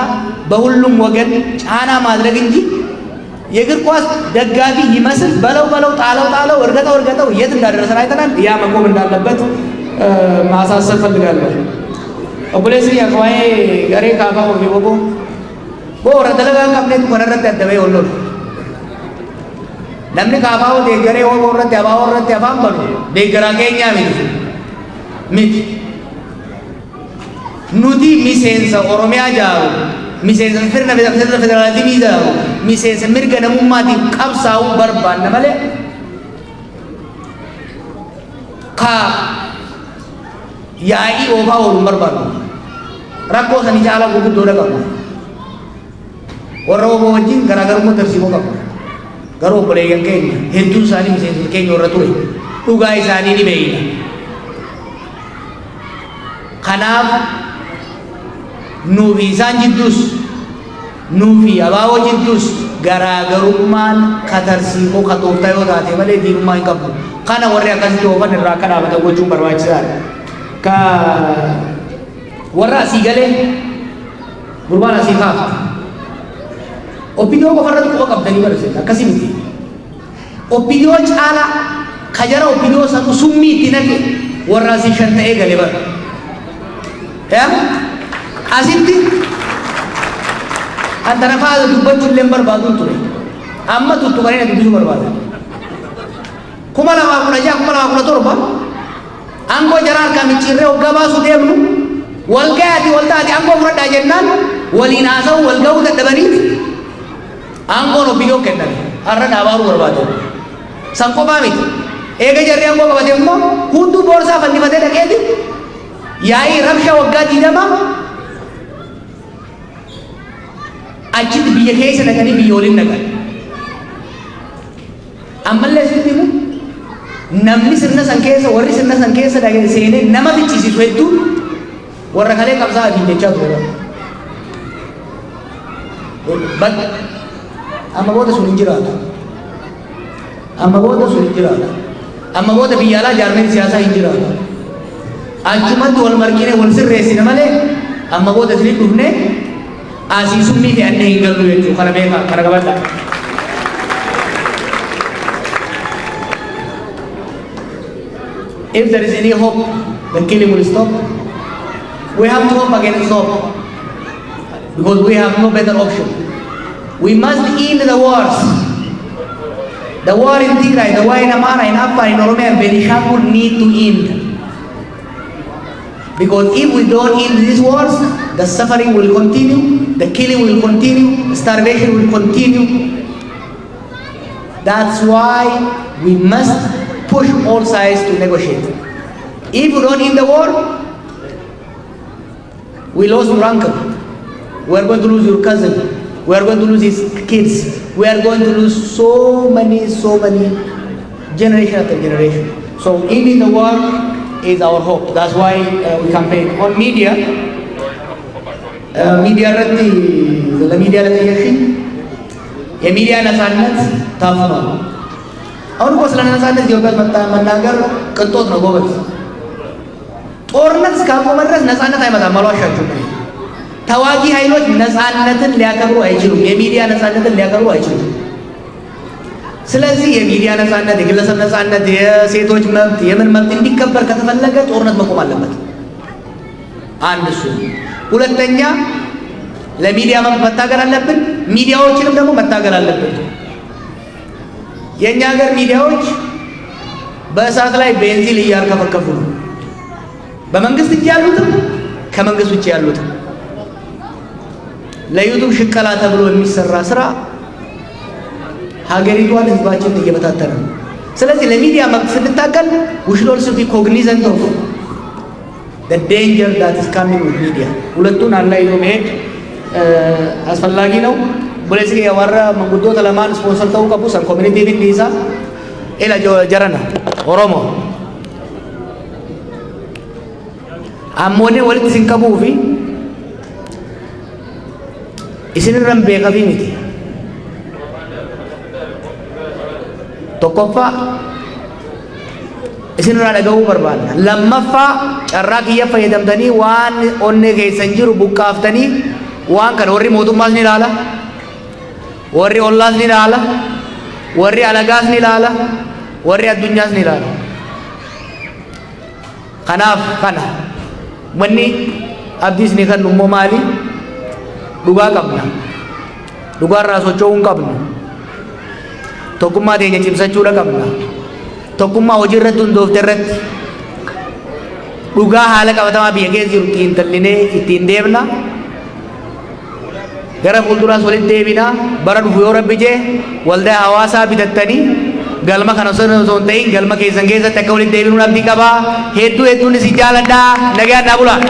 በሁሉም ወገን ጫና ማድረግ እንጂ የእግር ኳስ ደጋፊ ይመስል በለው ጣለው እርገጠው የት እንዳደረሰን አይተናል። ያ መቆም እንዳለበት ማሳሰብ ፈልጋለሁ። ኦቡሌሲ አኳይ ገሬ ካፋው ቢቦቦ ቦረ ደለጋ ቀምኔት ኮነረት ያደበ ወሎ namni kaafaa deeggaree Oromoo irratti abaa irratti afaan balu deeggaraa keenyaa miti nuti miseensa Oromiyaa jaaru miseensa sirna federaalizimii jaaru miseensa mirga namummaatiif qabsaa'uu barbaanna malee ka yaa'ii oofaa ooluu barbaadu. Rakkoo sanii caalaa gurguddoodha qabu. Warra obbo wajjin garaagarummaa tarsiimoo qabu. Garuu obboleeyyan keenya hedduun isaanii miseensota keenya warra ture dhugaa isaanii ni beeyna. Kanaaf nuufi isaan jidduus nuufi abaaboo jidduus garaagarummaan ka tarsiimoo ka tooftaa yoo taate malee diinummaa hin qabdu. Kana warri akkasitti oofan irraa akka dhaabatan gochuun barbaachisaadha. Ka warra asii galee gurbaan asii kaafta. Opidiyoo qofarratti quba qabdanii barsiisa akkasii miti. Opidiyoo caalaa ka jara opidiyoo sanu summii itti naqe warra asii shan ta'ee galee bara. Asitti antana faada dubbachuu illee barbaadu ture. Amma tuttuqanii na dubbisuu barbaada. 2016-2017 aangoo jara harkaa micciirree hoggaa baasuu deemnu wal gayaati wal taati aangoo fudhadhaa jennaan waliin haasa'u wal ga'uu dadhabaniif aangoon opidiyoo kennan har'a dhaabaaruu barbaadu. San kophaa miti. Eega jarri aangoo qabate immoo hunduu boorsaa fannifatee dhaqeeti yaa'ii rabsha waggaa 20 achitti biyya keessa dhaqanii biyya waliin dhaqan. Ammallee sitti himu namni sirna san keessa warri sirna san keessa dhaqee seenee nama fichisiisu hedduun warra kalee qabsaa'aatiin jechaa ture. Amma booda sun hin jiraatu. Amma booda sun hin jiraatu. Amma booda biyya alaa jaarmeen siyaasaa hin jiraatu. Achumatti wal marqine wal sirreessine malee amma booda isin dhufne asii summii fe'annee hin gallu jechuudha. Kana beekaa kana qabadhaa. If there is any hope, the killing will stop. We have to hope against hope because we have no better option. We must end the wars. The war in Tigray, the war in Amara, in Afar, in Oromia, and Benishangul need to end. Because if we don't end these wars, the suffering will continue, the killing will continue, the starvation will continue. That's why we must push all sides to negotiate. If we don't end the war, we lose your uncle. We are going to lose your cousin. We are going to lose his kids. We are going to lose so many generation after generation. So ending the war is our hope. That's why we campaign on media. Media rati, the media rati ye media nasanat tafma. Aur ko selana nasanat juga menagar kentot na gobas. Ornas kamu maras nasanat ay mata malasha cuma. Tawagi haylos nasanatan liakaru aycilu. Ye media nasanatan liakaru aycilu. ስለዚህ የሚዲያ ነፃነት የግለሰብ ነፃነት የሴቶች መብት የምን መብት እንዲከበር ከተፈለገ ጦርነት መቆም አለበት። አንድ እሱ። ሁለተኛ ለሚዲያ መብት መታገል አለብን። ሚዲያዎችንም ደግሞ መታገል አለብን። የኛ ሀገር ሚዲያዎች በእሳት ላይ ቤንዚን እያርከፈከፉ ነው። በመንግስት እጅ ያሉትም ከመንግስት ውጭ ያሉትም ለዩቱብ ሽቀላ ተብሎ የሚሰራ ስራ ሀገሪቷን ህዝባችንን እየበታተነ ነው። ስለዚህ ለሚዲያ መብት ስንታገል we should also be cognizant of the danger that is coming with media. ሁለቱን አላይቶ መሄድ አስፈላጊ ነው። በለዚህ ያወራ መንጉዶ ተለማን ስፖንሰር ተው ቀቡ ሰን ኮሚኒቲ ቢንዲሳ ኤላ ጀረና ኦሮሞ አሞኔ ወልት ሲንቀቡ ፊ ኢስንረም ቤቀፊ ሚቲ tokkoffaa isinirraa dhagahuu barbaadna. Lammaffaa carraa kiyya fayyadamtanii waan onnee keessan jiru buqqaaftanii waan kana warri mootummaas ni ilaala, warri ollaas ni ilaala, warri alagaas ni ilaala, warri addunyaas ni ilaala. Kanaaf kana wanni abdiis ni kan immoo maali? Dhugaa qabna. Dhugaarraa socho'uu hin qabnu. Tokkummaa teenya cimsachuudha qabna. Tokkummaa hojii irratti hundoofte irratti dhugaa haala qabatamaa biyya keessa jiru xiinxallinee ittiin deemna. Gara fuulduraas walitti deebina. Bara dhufu yoo rabbi jee waldaa hawaasaa bitattanii galma kana osoo hin ta'in galma keessan keessatti akka walitti deebinuun abdii qaba. Hedduun isin jaaladha. Nagaan naa bulaa.